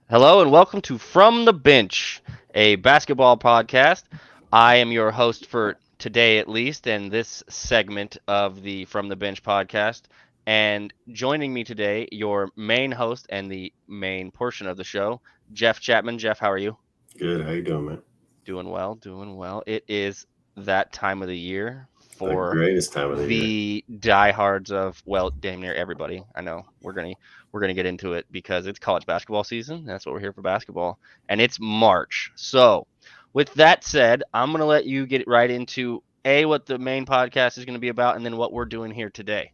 Hello and welcome to From the Bench, a basketball podcast. I am your host for today, at least, and this segment of the From the Bench podcast. And joining me today, your main host and the main portion of the show, Jeff Chapman. Jeff, how are you? Good. How you doing, man? Doing well, doing well. It is that time of the year The for greatest time of the year. the diehards of, well, damn near everybody. I know we're gonna get into it because it's college basketball season. That's what we're here for, basketball, and it's March. So, with that said, I'm gonna let you get right into what the main podcast is gonna be about, and then what we're doing here today.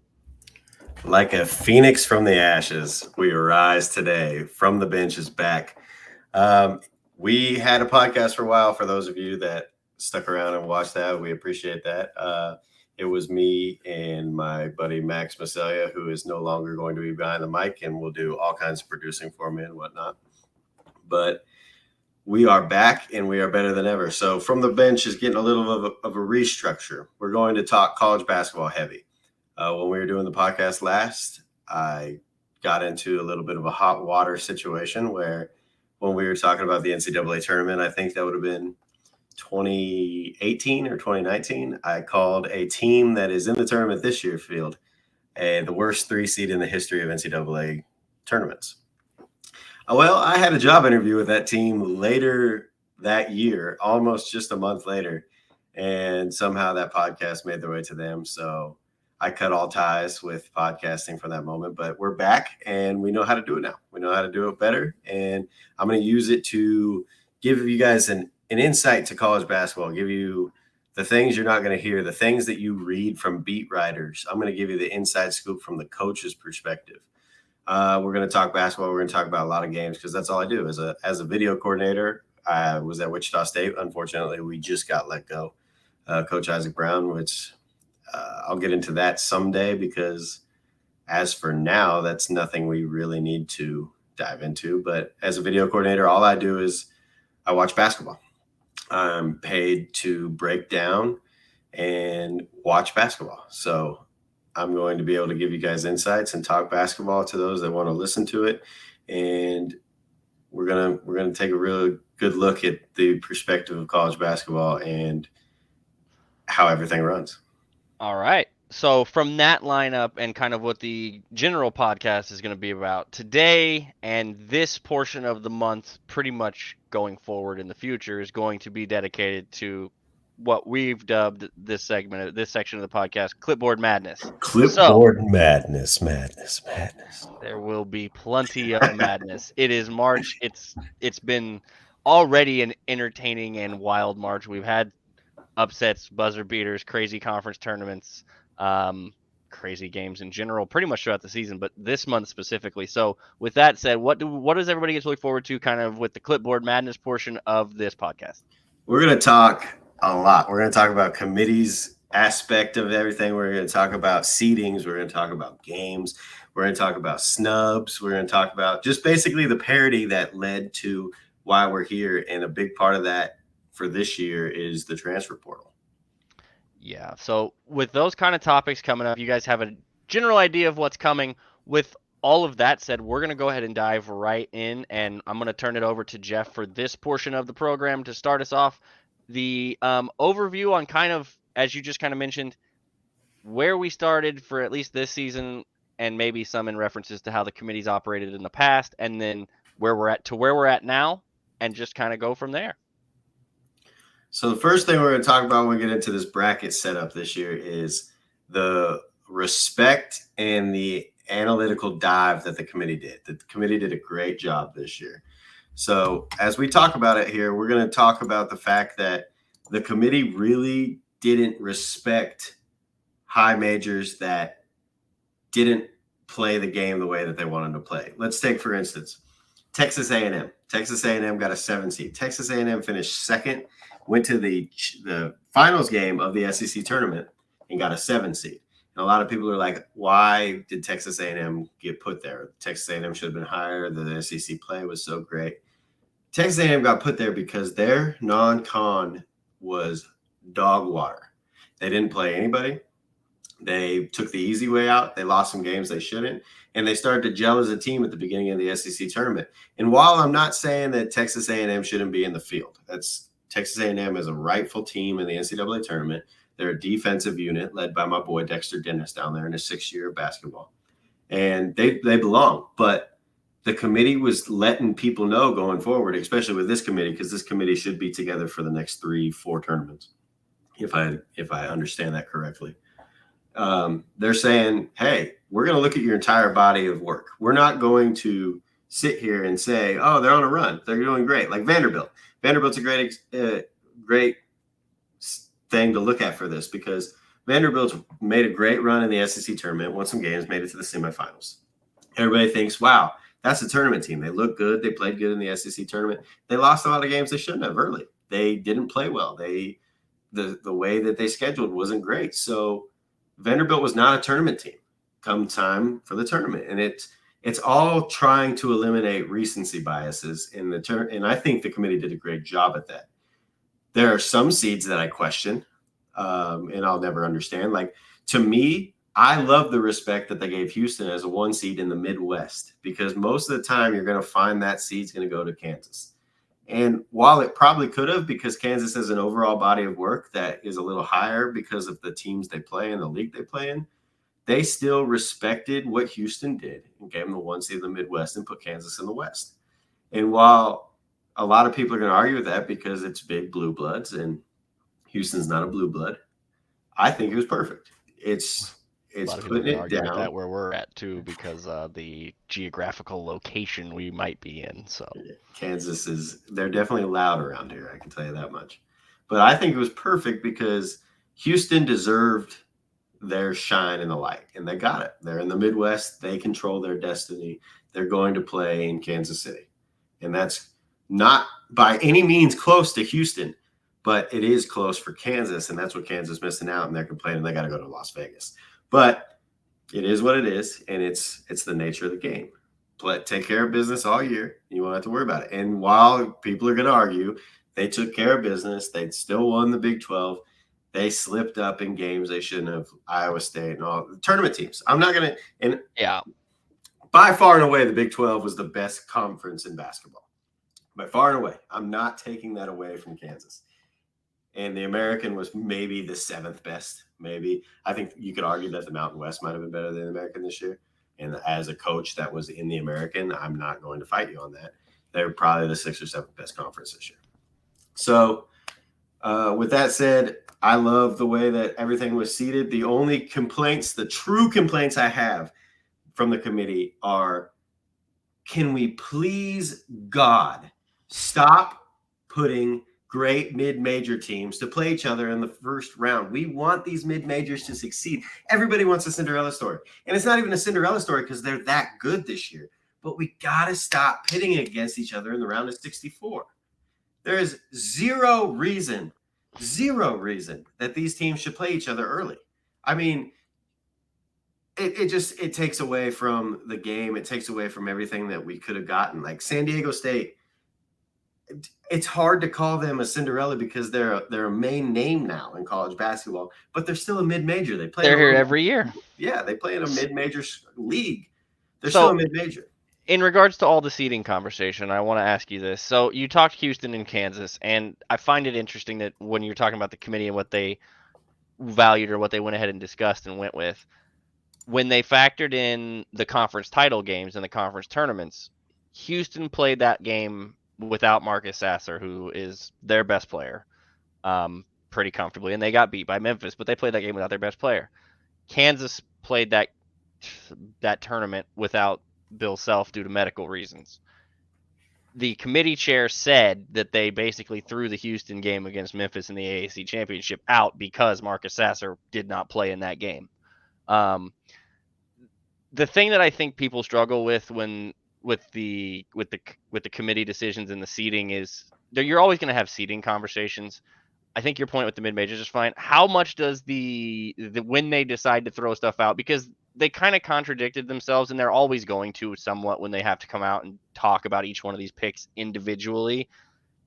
Like a phoenix from the ashes, we arise today. From the bench is back. Um, we had a podcast for a while. For those of you that stuck around and watched that, we appreciate that. It was me and my buddy Max Macelia, who is no longer going to be behind the mic and will do all kinds of producing for me and whatnot. But we are back and we are better than ever. So, from the bench is getting a little of a restructure. We're going to talk college basketball heavy. When we were doing the podcast last, I got into a little bit of a hot water situation where when we were talking about the NCAA tournament, I think that would have been 2018 or 2019. I called a team that is in the tournament this year field the worst 3 seed in the history of NCAA tournaments. Well, I had a job interview with that team later that year, almost just a month later, and somehow that podcast made their way to them. So I cut all ties with podcasting from that moment, but we're back and we know how to do it now. We know how to do it better. And I'm going to use it to give you guys an insight to college basketball, give you the things you're not going to hear, the things that you read from beat writers. I'm going to give you the inside scoop from the coach's perspective. We're going to talk basketball. We're going to talk about a lot of games because that's all I do. As a video coordinator, I was at Wichita State. Unfortunately, we just got let go. Coach Isaac Brown, which I'll get into that someday because as for now, that's nothing we really need to dive into. But as a video coordinator, all I do is I watch basketball. I'm paid to break down and watch basketball. So I'm going to be able to give you guys insights and talk basketball to those that want to listen to it. And we're gonna take a really good look at the perspective of college basketball and how everything runs. All right. So from that lineup and kind of what the general podcast is going to be about today and this portion of the month, pretty much going forward in the future, is going to be dedicated to what we've dubbed this segment, this section of the podcast, Clipboard Madness. So Clipboard madness, madness, madness. there will be plenty of madness. It is March. It's been already an entertaining and wild March. We've had upsets, buzzer beaters, crazy conference tournaments, crazy games in general, pretty much throughout the season, but this month specifically. So, with that said, what does everybody get to look forward to, kind of with the Clipboard Madness portion of this podcast? We're going to talk a lot. We're going to talk about committees aspect of everything. We're going to talk about seedings. We're going to talk about games. We're going to talk about snubs. We're going to talk about just basically the parity that led to why we're here. And a big part of that for this year is the transfer portal. Yeah. So, with those kind of topics coming up, you guys have a general idea of what's coming. With all of that said, we're going to go ahead and dive right in, and I'm going to turn it over to Jeff for this portion of the program to start us off. The overview on kind of, as you just kind of mentioned, where we started for at least this season, and maybe some in references to how the committee's operated in the past, and then where we're at now, and just kind of go from there. So the first thing we're going to talk about when we get into this bracket setup this year is the respect and the analytical dive that the committee did. The committee did a great job this year. So as we talk about it here, we're going to talk about the fact that the committee really didn't respect high majors that didn't play the game the way that they wanted to play. Let's take, for instance, Texas A&M. Texas A&M got a 7 seed. Texas A&M finished second, went to the finals game of the SEC tournament and got a 7 seed. And a lot of people are like, why did Texas A&M get put there? Texas A&M should have been higher. The SEC play was so great. Texas A&M got put there because their non-con was dog water. They didn't play anybody. They took the easy way out. They lost some games they shouldn't, and they started to gel as a team at the beginning of the SEC tournament. And while I'm not saying that Texas A&M shouldn't be in the field, that's Texas A&M is a rightful team in the NCAA tournament. They're a defensive unit led by my boy Dexter Dennis down there in his 6th year of basketball, and they belong. But the committee was letting people know going forward, especially with this committee, because this committee should be together for the next 3-4 tournaments, if I understand that correctly. They're saying, hey, we're going to look at your entire body of work. We're not going to sit here and say, oh, they're on a run, they're doing great. Like Vanderbilt. Vanderbilt's a great thing to look at for this, because Vanderbilt's made a great run in the SEC tournament, won some games, made it to the semifinals. Everybody thinks, wow, that's a tournament team. They look good. They played good in the SEC tournament. They lost a lot of games they shouldn't have early. They didn't play well. The way that they scheduled wasn't great. So Vanderbilt was not a tournament team come time for the tournament. And it's all trying to eliminate recency biases in the turn. And I think the committee did a great job at that. There are some seeds that I question, and I'll never understand. Like, to me, I love the respect that they gave Houston as a 1 seed in the Midwest, because most of the time you're going to find that seed's going to go to Kansas. And while it probably could have, because Kansas has an overall body of work that is a little higher because of the teams they play and the league they play in, they still respected what Houston did and gave them the 1 seed in the Midwest and put Kansas in the West. And while a lot of people are going to argue with that because it's big blue bloods and Houston's not a blue blood, I think it was perfect. It's putting it down. With that where we're at too, because the geographical location we might be in. So Kansas they're definitely loud around here, I can tell you that much. But I think it was perfect because Houston deserved their shine in the light, and they got it. They're in the Midwest. They control their destiny. They're going to play in Kansas City, and that's not by any means close to Houston, but it is close for Kansas, and that's what Kansas missing out, and they're complaining they got to go to Las Vegas. But it is what it is, and it's the nature of the game. Take care of business all year. You won't have to worry about it. And while people are going to argue, they took care of business. They still won the Big 12. They slipped up in games they shouldn't have. Iowa State and all the tournament teams. I'm not going to. And yeah, by far and away, the Big 12 was the best conference in basketball. By far and away, I'm not taking that away from Kansas. And the American was maybe the 7th best. Maybe. I think you could argue that the Mountain West might have been better than the American this year. And as a coach that was in the American, I'm not going to fight you on that. They're probably the 6th or 7th best conference this year. So with that said, I love the way that everything was seated. The only complaints, the true complaints I have from the committee are, can we please, God, stop putting great mid-major teams to play each other in the first round? We want these mid-majors to succeed. Everybody wants a Cinderella story. And it's not even a Cinderella story because they're that good this year. But we got to stop pitting against each other in the round of 64. There is zero reason that these teams should play each other early. I mean, it takes away from the game. It takes away from everything that we could have gotten. Like San Diego State, it's hard to call them a Cinderella because they're a main name now in college basketball, but they're still a mid-major. They're here every year. Yeah, they play in a mid-major league. They're still a mid-major. In regards to all the seeding conversation, I want to ask you this. So you talked Houston and Kansas, and I find it interesting that when you're talking about the committee and what they valued or what they went ahead and discussed and went with, when they factored in the conference title games and the conference tournaments, Houston played that game without Marcus Sasser, who is their best player, pretty comfortably, and they got beat by Memphis, but they played that game without their best player. Kansas played that tournament without Bill Self due to medical reasons. The committee chair said that they basically threw the Houston game against Memphis in the AAC championship out because Marcus Sasser did not play in that game. The thing that I think people struggle with with the committee decisions and the seeding is you're always going to have seeding conversations. I think your point with the mid majors is fine. How much does the when they decide to throw stuff out, because they kind of contradicted themselves, and they're always going to somewhat when they have to come out and talk about each one of these picks individually,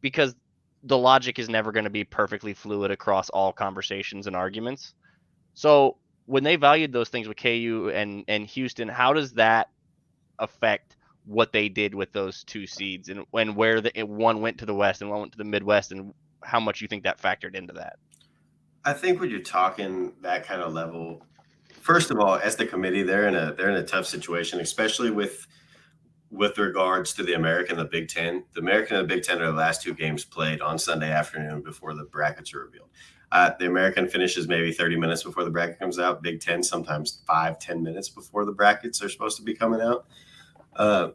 because the logic is never going to be perfectly fluid across all conversations and arguments. So when they valued those things with KU and Houston, how does that affect what they did with those 2 seeds and where one went to the West and one went to the Midwest, and how much you think that factored into that? I think when you're talking that kind of level, first of all, as the committee, they're in a tough situation, especially with regards to the American and the Big Ten. The American and the Big Ten are the last 2 games played on Sunday afternoon before the brackets are revealed. The American finishes maybe 30 minutes before the bracket comes out. Big Ten sometimes 5-10 minutes before the brackets are supposed to be coming out.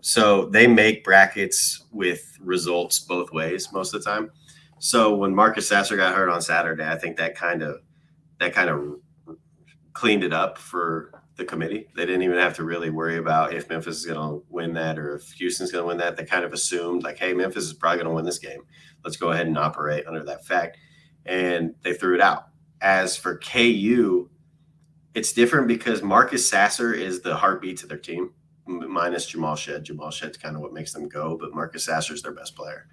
So they make brackets with results both ways most of the time. So when Marcus Sasser got hurt on Saturday, I think that kind of cleaned it up for the committee. They didn't even have to really worry about if Memphis is going to win that or if Houston's going to win that. They kind of assumed like, hey, Memphis is probably going to win this game. Let's go ahead and operate under that fact. And they threw it out. As for KU, it's different because Marcus Sasser is the heartbeat to their team, minus Jamal Shed. Jamal Shed's kind of what makes them go, but Marcus Sasser is their best player.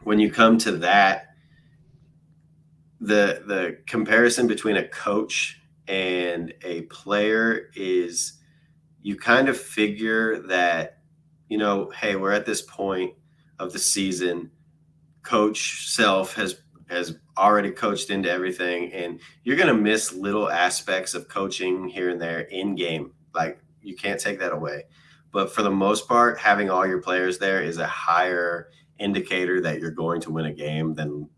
When you come to that, the comparison between a coach and a player is you kind of figure that, hey, we're at this point of the season. Coach Self has already coached into everything, and you're going to miss little aspects of coaching here and there in game. Like, you can't take that away. But for the most part, having all your players there is a higher indicator that you're going to win a game than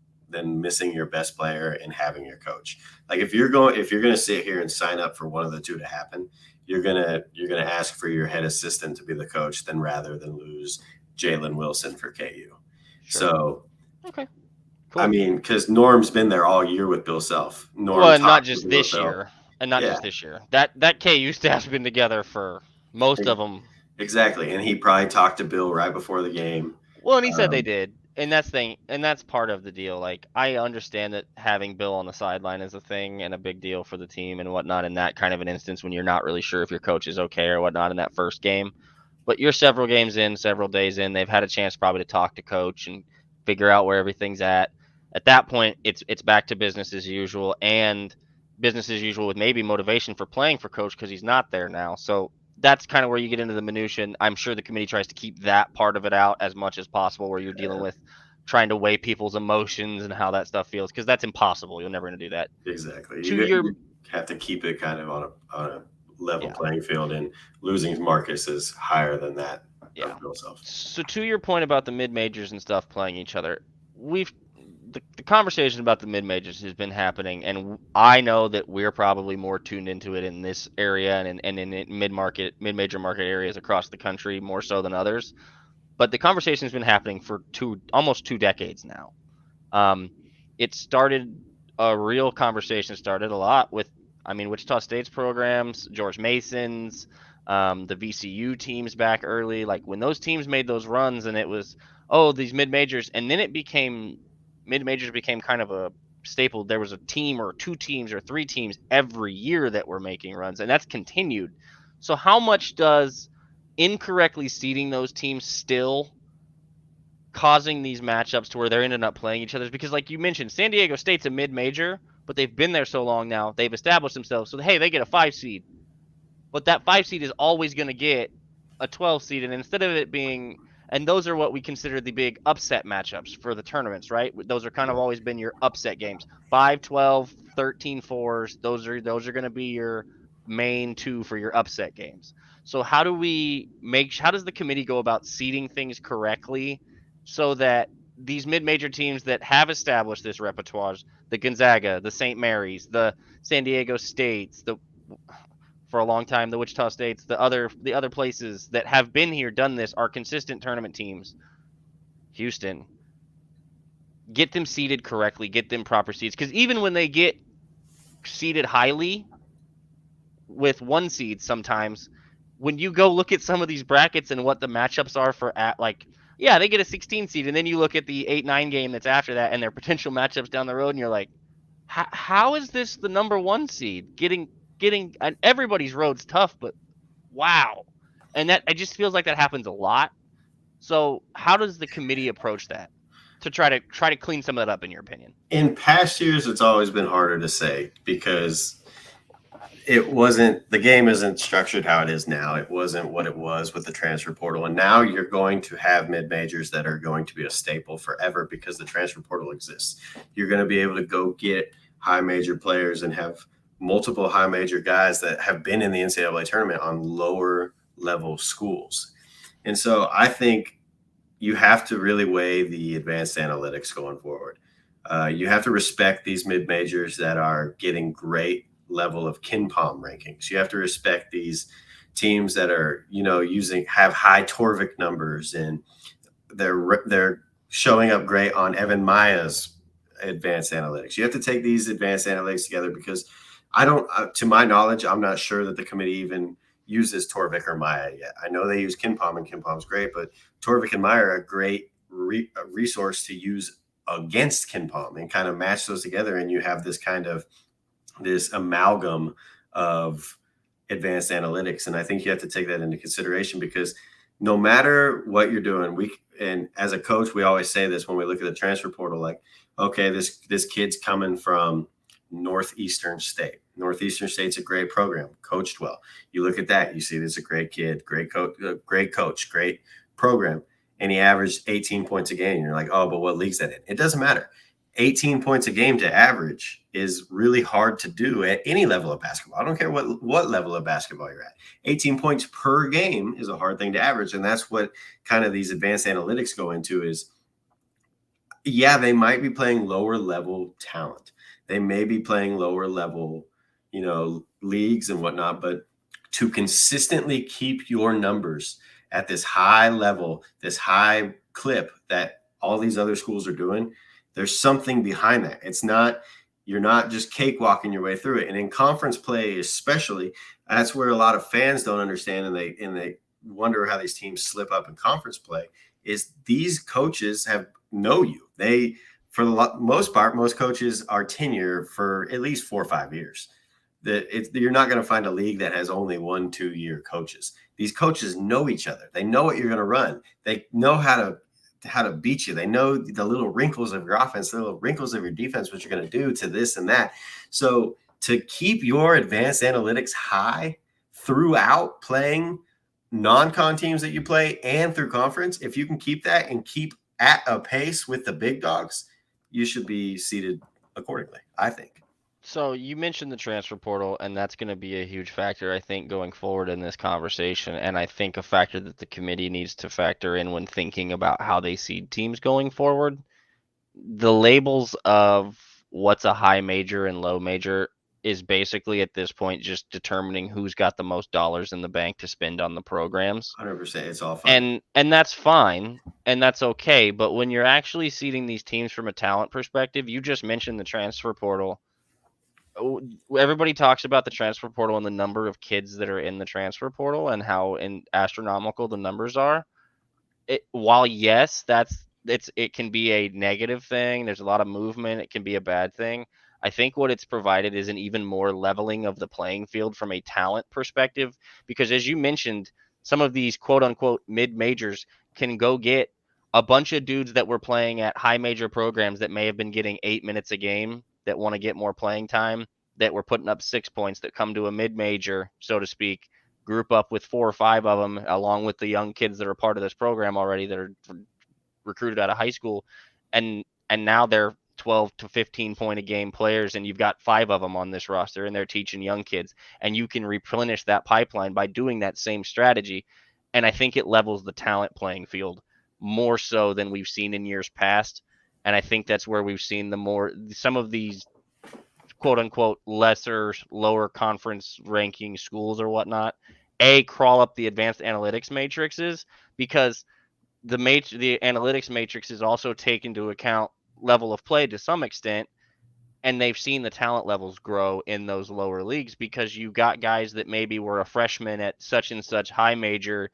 missing your best player and having your coach. Like, if you're going to sit here and sign up for one of the two to happen, you're gonna ask for your head assistant to be the coach rather than lose Jalen Wilson for KU. Sure. So, okay, cool. I mean, because Norm's been there all year with Bill Self. Well, and not just this year, just this year. That KU staff's been together for most of them. Exactly, and he probably talked to Bill right before the game. Well, and he said they did, and that's part of the deal. Like, I understand that having Bill on the sideline is a thing and a big deal for the team and whatnot in that kind of an instance when you're not really sure if your coach is okay or whatnot in that first game. But you're several games in, several days in. They've had a chance probably to talk to coach and figure out where everything's at. At that point, it's back to business as usual, and business as usual with maybe motivation for playing for coach because he's not there now. So that's kind of where you get into the minutia. I'm sure the committee tries to keep that part of it out as much as possible, where you're dealing with trying to weigh people's emotions and how that stuff feels, because that's impossible. You're never going to do that. Exactly. You have to keep it kind of on a level playing field, and losing Marcus is higher than that. Yeah. So to your point about the mid majors and stuff playing each other, the conversation about the mid majors has been happening, and I know that we're probably more tuned into it in this area and in mid major market areas across the country more so than others. But the conversation has been happening for almost 2 decades now. It started a real conversation started a lot with, Wichita State's programs, George Mason's, the VCU teams back early. Like, when those teams made those runs, and it was, these mid majors, and then mid majors became kind of a staple. There was a team or 2 teams or 3 teams every year that were making runs, and that's continued. So how much does incorrectly seeding those teams still causing these matchups to where they're ending up playing each other? Because, like you mentioned, San Diego State's a mid-major, but they've been there so long now, they've established themselves. So, hey, they get a 5 seed. But that 5 seed is always going to get a 12 seed, and instead of it being, and those are what we consider the big upset matchups for the tournaments, right? Those are kind of always been your upset games. 5-12, 13-4s, those are going to be your main 2 for your upset games. So how does the committee go about seeding things correctly so that these mid-major teams that have established this repertoire, the Gonzaga, the St. Mary's, the San Diego States, for a long time, the Wichita States, the other places that have been here, done this, are consistent tournament teams. Houston, get them seeded correctly, get them proper seeds, because even when they get seeded highly with 1 seed, sometimes when you go look at some of these brackets and what the matchups are for they get a 16 seed, and then you look at the 8-9 game that's after that and their potential matchups down the road, and you're like, how is this the number 1 seed getting everybody's road's tough, but wow. And that, it just feels like that happens a lot. So how does the committee approach that to try to clean some of that up, in your opinion? In past years, it's always been harder to say because the game isn't structured how it is now. It wasn't what it was with the transfer portal. And now you're going to have mid majors that are going to be a staple forever because the transfer portal exists. You're going to be able to go get high major players and have multiple high major guys that have been in the NCAA tournament on lower level schools. And so I think you have to really weigh the advanced analytics going forward. You have to respect these mid majors that are getting great level of KenPom rankings. You have to respect these teams that are, have high Torvik numbers, and they're showing up great on Evan Maya's advanced analytics. You have to take these advanced analytics together because to my knowledge, I'm not sure that the committee even uses Torvik or Maya yet. I know they use KenPom, and KenPom's great, but Torvik and Maya are a great resource to use against KenPom and kind of match those together, and you have this amalgam of advanced analytics. And I think you have to take that into consideration because no matter what you're doing, and as a coach, we always say this when we look at the transfer portal, like, okay, this kid's coming from Northeastern State. Northeastern State's a great program, coached well. You look at that, you see this is a great kid, great coach, great program. And he averaged 18 points a game. You're like, oh, but what league's that in? It doesn't matter. 18 points a game to average is really hard to do at any level of basketball. I don't care what level of basketball you're at. 18 points per game is a hard thing to average. And that's what kind of these advanced analytics go into is, yeah, they might be playing lower level talent. They may be playing lower level, leagues and whatnot, but to consistently keep your numbers at this high level, this high clip that all these other schools are doing, there's something behind that. You're not just cakewalking your way through it. And in conference play, especially, that's where a lot of fans don't understand, and they wonder how these teams slip up in conference play. Is these coaches know you? For the most part, most coaches are tenure for at least 4 or 5 years. You're not going to find a league that has only 1-2 year coaches. These coaches know each other. They know what you're going to run. They know how to beat you. They know the little wrinkles of your offense, the little wrinkles of your defense, what you're going to do to this and that. So to keep your advanced analytics high throughout playing non-con teams that you play and through conference, if you can keep that and keep at a pace with the big dogs, you should be seated accordingly, I think. So you mentioned the transfer portal, and that's going to be a huge factor, I think, going forward in this conversation. And I think a factor that the committee needs to factor in when thinking about how they seed teams going forward. The labels of what's a high major and low major is basically at this point just determining who's got the most dollars in the bank to spend on the programs. 100%. It's all fine. And that's fine, and that's okay. But when you're actually seeding these teams from a talent perspective, you just mentioned the transfer portal. Everybody talks about the transfer portal and the number of kids that are in the transfer portal and how astronomical the numbers are. While yes, it can be a negative thing. There's a lot of movement. It can be a bad thing. I think what it's provided is an even more leveling of the playing field from a talent perspective, because as you mentioned, some of these quote unquote mid majors can go get a bunch of dudes that were playing at high major programs that may have been getting 8 minutes a game that want to get more playing time, that were putting up 6 points, that come to a mid major, so to speak, group up with 4 or 5 of them, along with the young kids that are part of this program already that are recruited out of high school, and now they're 12 to 15 point a game players, and you've got 5 of them on this roster, and they're teaching young kids, and you can replenish that pipeline by doing that same strategy. And I think it levels the talent playing field more so than we've seen in years past. And I think that's where we've seen some of these quote unquote lesser, lower conference ranking schools or whatnot, crawl up the advanced analytics matrices, because the analytics matrix is also take into account level of play to some extent, and they've seen the talent levels grow in those lower leagues, because you got guys that maybe were a freshman at such and such high major,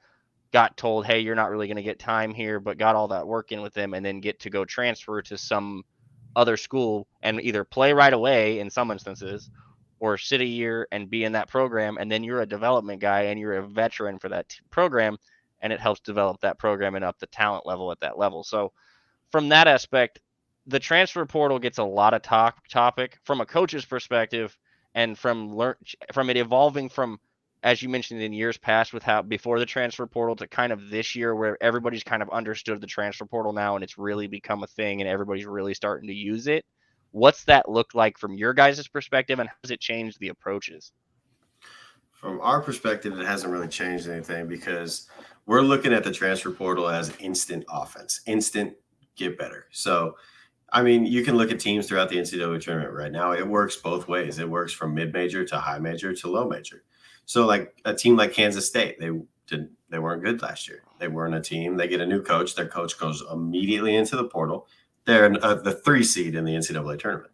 got told, hey, you're not really going to get time here, but got all that work in with them, and then get to go transfer to some other school and either play right away in some instances, or sit a year and be in that program, and then you're a development guy and you're a veteran for that program, and it helps develop that program and up the talent level at that level. So from that aspect, the transfer portal gets a lot of topic from a coach's perspective, and from it evolving from, as you mentioned, in years past with how before the transfer portal to kind of this year where everybody's kind of understood the transfer portal now and it's really become a thing and everybody's really starting to use it. What's that look like from your guys' perspective, and how has it changed the approaches? From our perspective, it hasn't really changed anything because we're looking at the transfer portal as instant offense, instant get better. So, I mean, you can look at teams throughout the NCAA tournament right now. It works both ways. It works from mid-major to high major to low major. So, like a team like Kansas State, they weren't good last year. They weren't a team. They get a new coach. Their coach goes immediately into the portal. They're the 3 seed in the NCAA tournament.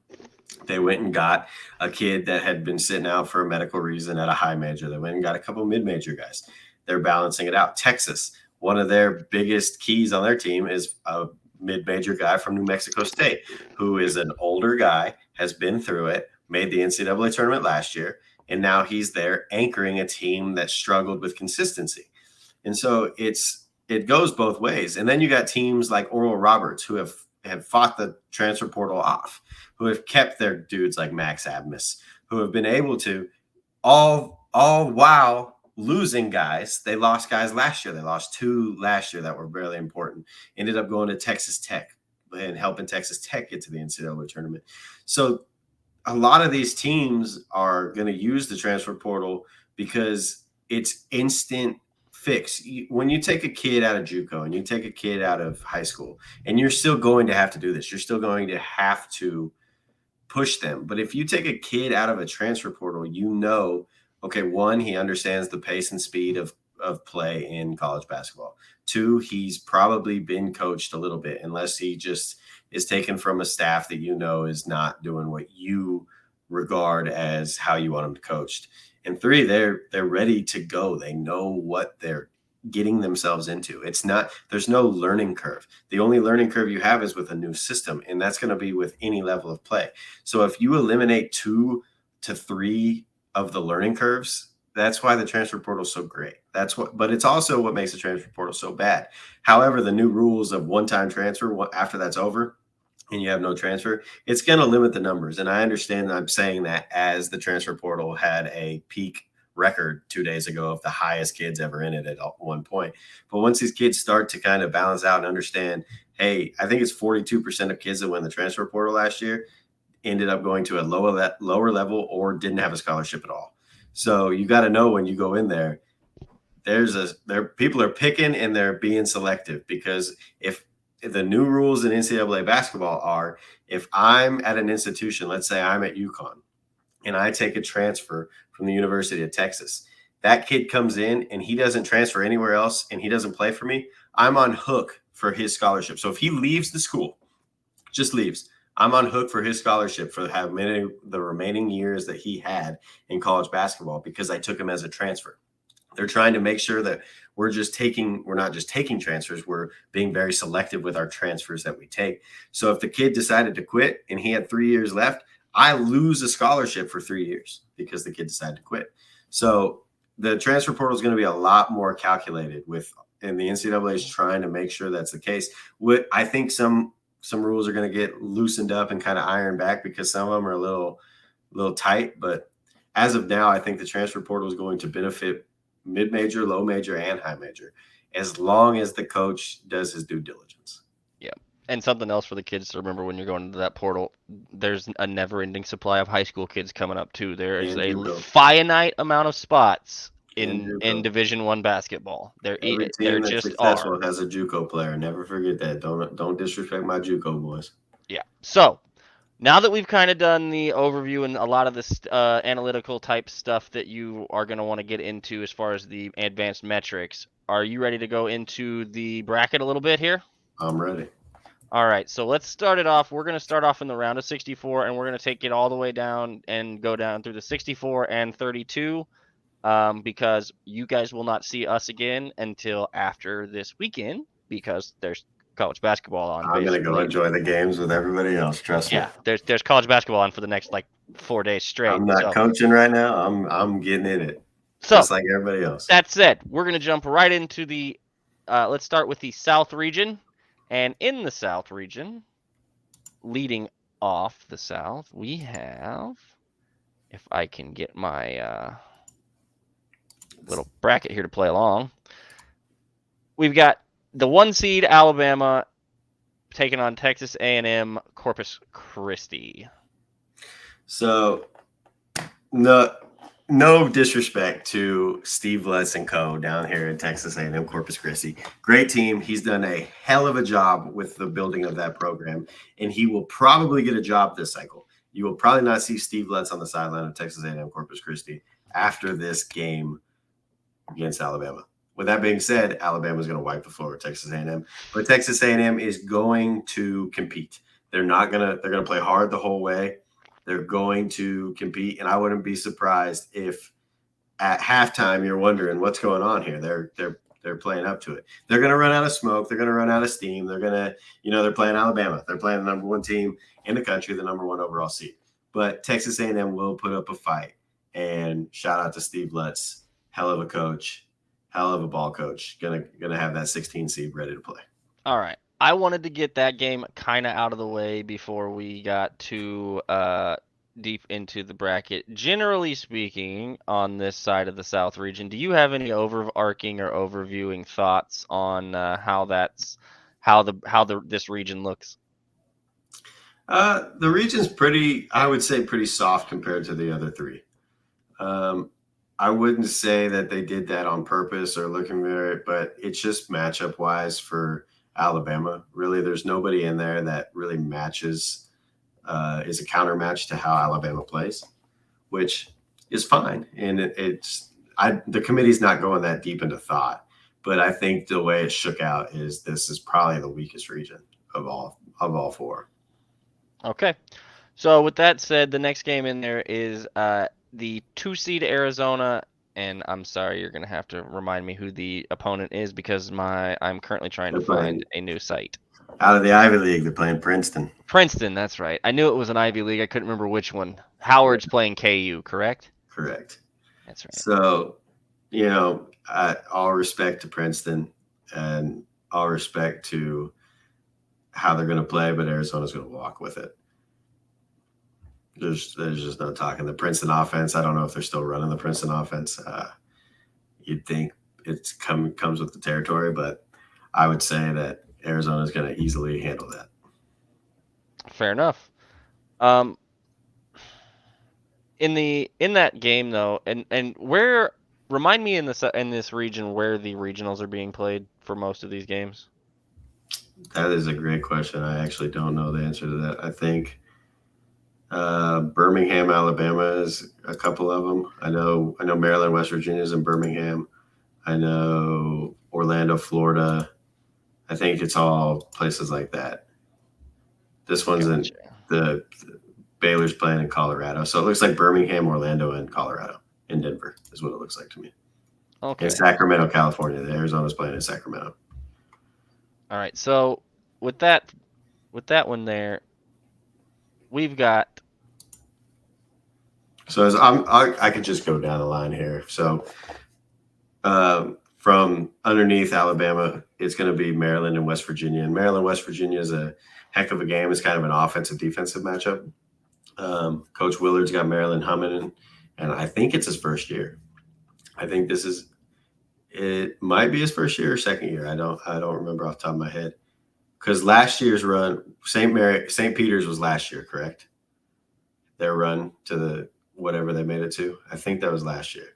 They went and got a kid that had been sitting out for a medical reason at a high major. They went and got a couple mid-major guys. They're balancing it out. Texas, one of their biggest keys on their team is a mid-major guy from New Mexico State, who is an older guy, has been through it, made the NCAA tournament last year, and now he's there anchoring a team that struggled with consistency. And so it goes both ways. And then you got teams like Oral Roberts who have fought the transfer portal off, who have kept their dudes like Max Abmas, who have been able to all while losing guys. They lost guys last year. They lost 2 last year that were really important. Ended up going to Texas Tech and helping Texas Tech get to the NCAA tournament. So a lot of these teams are going to use the transfer portal because it's instant fix. When you take a kid out of JUCO and you take a kid out of high school, and you're still going to have to do this, you're still going to have to push them. But if you take a kid out of a transfer portal, okay, 1, he understands the pace and speed of play in college basketball. 2, he's probably been coached a little bit, unless he just is taken from a staff that is not doing what you regard as how you want him coached. And 3, they're ready to go. They know what they're getting themselves into. There's no learning curve. The only learning curve you have is with a new system, and that's going to be with any level of play. So if you eliminate 2 to 3 of the learning curves, that's why the transfer portal is so great. But it's also what makes the transfer portal so bad. However, the new rules of one-time transfer, after that's over and you have no transfer, it's going to limit the numbers. And I understand I'm saying that as the transfer portal had a peak record 2 days ago of the highest kids ever in it at one point. But once these kids start to kind of balance out and understand, hey, I think it's 42% of kids that went in the transfer portal last year ended up going to a lower level or didn't have a scholarship at all. So you got to know when you go in there, people are picking and they're being selective, because if the new rules in NCAA basketball are, if I'm at an institution, let's say I'm at UConn, and I take a transfer from the University of Texas, that kid comes in and he doesn't transfer anywhere else and he doesn't play for me, I'm on hook for his scholarship. So if he leaves the school, just leaves, I'm on hook for his scholarship for the remaining years that he had in college basketball, because I took him as a transfer. They're trying to make sure that we're not just taking transfers, we're being very selective with our transfers that we take. So if the kid decided to quit and he had 3 years left, I lose a scholarship for 3 years because the kid decided to quit. So the transfer portal is going to be a lot more calculated and the NCAA is trying to make sure that's the case. I think some rules are going to get loosened up and kind of ironed back, because some of them are a little tight. But as of now, I think the transfer portal is going to benefit mid-major, low major, and high major, as long as the coach does his due diligence. Yeah. And something else for the kids to remember when you're going into that portal, there's a never-ending supply of high school kids coming up too. There's a finite amount of spots in Division I basketball. Every team that's successful has a JUCO player. Never forget that. Don't disrespect my JUCO boys. Yeah. So now that we've kind of done the overview and a lot of this analytical type stuff that you are going to want to get into as far as the advanced metrics, are you ready to go into the bracket a little bit here? I'm ready. All right, so let's start it off. We're going to start off in the round of 64, and we're going to take it all the way down and go down through the 64 and 32, because you guys will not see us again until after this weekend, because there's college basketball on. I'm going to go enjoy the games with everybody else, trust me. Yeah, there's college basketball on for the next 4 days straight. I'm not coaching right now. I'm getting in it, just like everybody else. That said, we're going to jump right into the let's start with the South region. And in the South region, leading off the South, we have if I can get my little bracket here to play along. We've got the 1 seed Alabama taking on Texas A&M Corpus Christi. So, no disrespect to Steve Lutz and co. down here in Texas A&M Corpus Christi. Great team. He's done a hell of a job with the building of that program, and he will probably get a job this cycle. You will probably not see Steve Lutz on the sideline of Texas A&M Corpus Christi after this game against Alabama. With that being said, Alabama is going to wipe the floor with Texas A&M, but Texas A&M is going to compete. They're going to play hard the whole way. They're going to compete, and I wouldn't be surprised if at halftime you're wondering what's going on here. They're playing up to it. They're going to run out of smoke. They're going to run out of steam. They're going to, they're playing Alabama. They're playing the number 1 team in the country, the number 1 overall seed. But Texas A&M will put up a fight. And shout out to Steve Lutz, hell of a coach, hell of a ball coach. Gonna have that 16 seed ready to play. All right. I wanted to get that game kind of out of the way before we got too deep into the bracket. Generally speaking, on this side of the South region, do you have any overarching or overviewing thoughts on how this region looks? The region's I would say pretty soft compared to the other 3. I wouldn't say that they did that on purpose or looking at it, but it's just matchup wise for Alabama. Really, there's nobody in there that really matches, is a counter match to how Alabama plays, which is fine. And the committee's not going that deep into thought, but I think the way it shook out is this is probably the weakest region of all 4. Okay. So with that said, the next game in there is the 2 seed Arizona, and I'm sorry, you're gonna have to remind me who the opponent is because I'm currently trying to find a new site. Out of the Ivy League, they're playing Princeton. Princeton, that's right. I knew it was an Ivy League. I couldn't remember which one. Howard's playing KU, correct? Correct. That's right. So, all respect to Princeton and all respect to how they're going to play, but Arizona's going to walk with it. There's just no talking. The Princeton offense, I don't know if they're still running the Princeton offense. You'd think it comes with the territory, but I would say that Arizona is going to easily handle that. Fair enough. In that game though, and where remind me in this region where the regionals are being played for most of these games? That is a great question. I actually don't know the answer to that. I think Birmingham, Alabama is a couple of them. I know Maryland, West Virginia is in Birmingham. I know Orlando, Florida. I think it's all places like that. This one's in the Baylor's playing in Colorado. So it looks like Birmingham, Orlando, and Colorado in Denver is what it looks like to me. Okay. In Sacramento, California. The Arizona's playing in Sacramento. All right. So with that one there, we've got. So I could just go down the line here. So from underneath Alabama, it's going to be Maryland and West Virginia. And Maryland, West Virginia is a heck of a game. It's kind of an offensive-defensive matchup. Coach Willard's got Maryland humming, and I think it's his first year. I think it might be his first year or second year. I don't remember off the top of my head. Because last year's run, St. Peter's was last year, correct? Their run to the whatever they made it to. I think that was last year.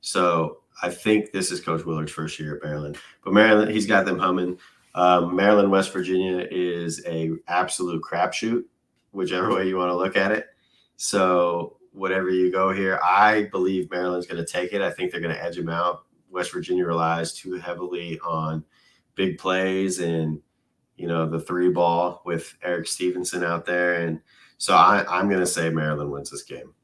So I think this is Coach Willard's first year at Maryland. But Maryland, he's got them humming. Maryland, West Virginia is a absolute crapshoot, whichever way you want to look at it. So whatever you go here, I believe Maryland's going to take it. I think they're going to edge them out. West Virginia relies too heavily on big plays and, the 3 ball with Eric Stevenson out there. And so I'm going to say Maryland wins this game.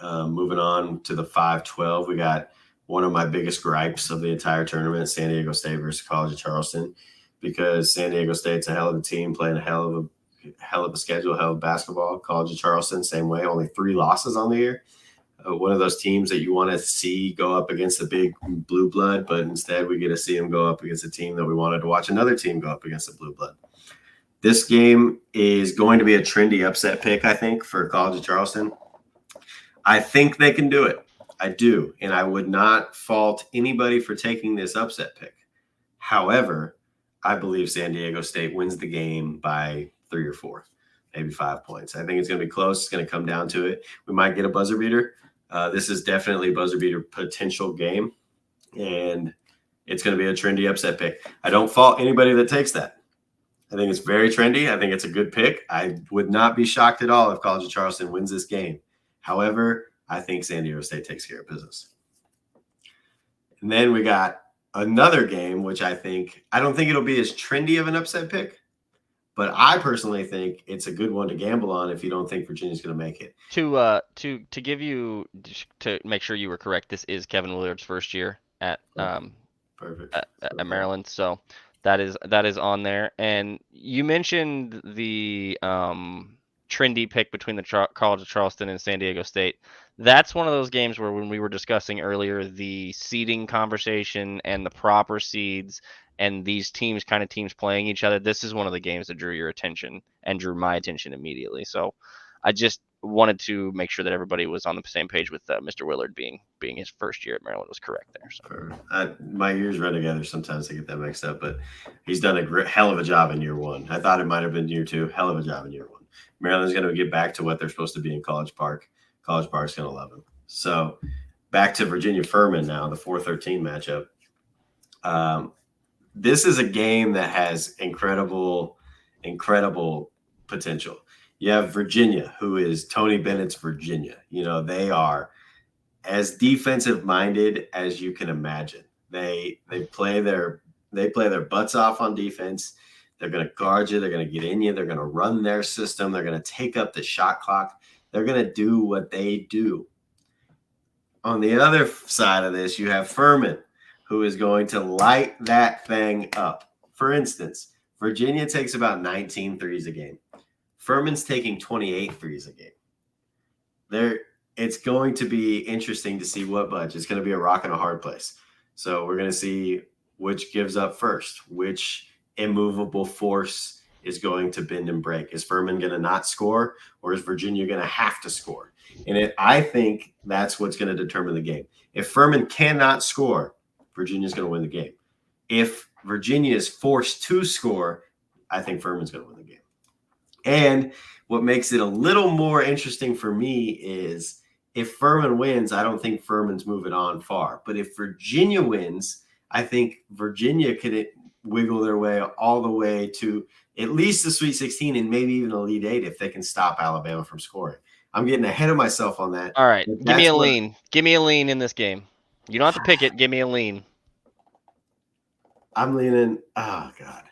Moving on to the 5-12, we got one of my biggest gripes of the entire tournament, San Diego State versus College of Charleston, because San Diego State's a hell of a team playing a hell of a schedule, hell of basketball. College of Charleston, same way, only 3 losses on the year. One of those teams that you want to see go up against the big blue blood, but instead we get to see them go up against a team that we wanted to watch another team go up against the blue blood. This game is going to be a trendy upset pick, I think, for College of Charleston. I think they can do it. I do. And I would not fault anybody for taking this upset pick. However, I believe San Diego State wins the game by 3 or 4, maybe 5 points. I think it's going to be close. It's going to come down to it. We might get a buzzer beater. This is definitely a buzzer beater potential game. And it's going to be a trendy upset pick. I don't fault anybody that takes that. I think it's very trendy. I think it's a good pick. I would not be shocked at all if College of Charleston wins this game. However, I think San Diego State takes care of business. And then we got another game, which I don't think it'll be as trendy of an upset pick, but I personally think it's a good one to gamble on if you don't think Virginia's going to make it. To give you to make sure you were correct, this is Kevin Willard's first year at Perfect. At Maryland, so that is on there. And you mentioned the trendy pick between the College of Charleston and San Diego State. That's one of those games where, when we were discussing earlier the seeding conversation and the proper seeds and these teams playing each other, this is one of the games that drew your attention and drew my attention immediately. So I just wanted to make sure that everybody was on the same page with Mr. Willard being his first year at Maryland was correct there. So. My years run together. Sometimes I get that mixed up, but he's done a hell of a job in year 1. I thought it might have been year 2. Hell of a job in year 1. Maryland's going to get back to what they're supposed to be in College Park. College Park's going to love him. So back to Virginia Furman now, the 4-13 matchup. This is a game that has incredible potential. You have Virginia, who is Tony Bennett's Virginia. They are as defensive minded as you can imagine. They play their butts off on defense. They're going to guard you. They're going to get in you. They're going to run their system. They're going to take up the shot clock. They're going to do what they do. On the other side of this, you have Furman, who is going to light that thing up. For instance, Virginia takes about 19 threes a game. Furman's taking 28 threes a game. It's going to be interesting to see what budge. It's going to be a rock and a hard place. So we're going to see which gives up first, which immovable force is going to bend and break. Is Furman going to not score, or is Virginia going to have to score? And I think that's what's going to determine the game. If Furman cannot score, Virginia's going to win the game. If Virginia is forced to score, I think Furman's going to win the game. And what makes it a little more interesting for me is if Furman wins, I don't think Furman's moving on far. But if Virginia wins, I think Virginia could wiggle their way all the way to at least the Sweet 16 and maybe even Elite 8 if they can stop Alabama from scoring. I'm getting ahead of myself on that. All right, give me a lean. Give me a lean in this game. You don't have to pick it. Give me a lean. I'm leaning. Oh, God.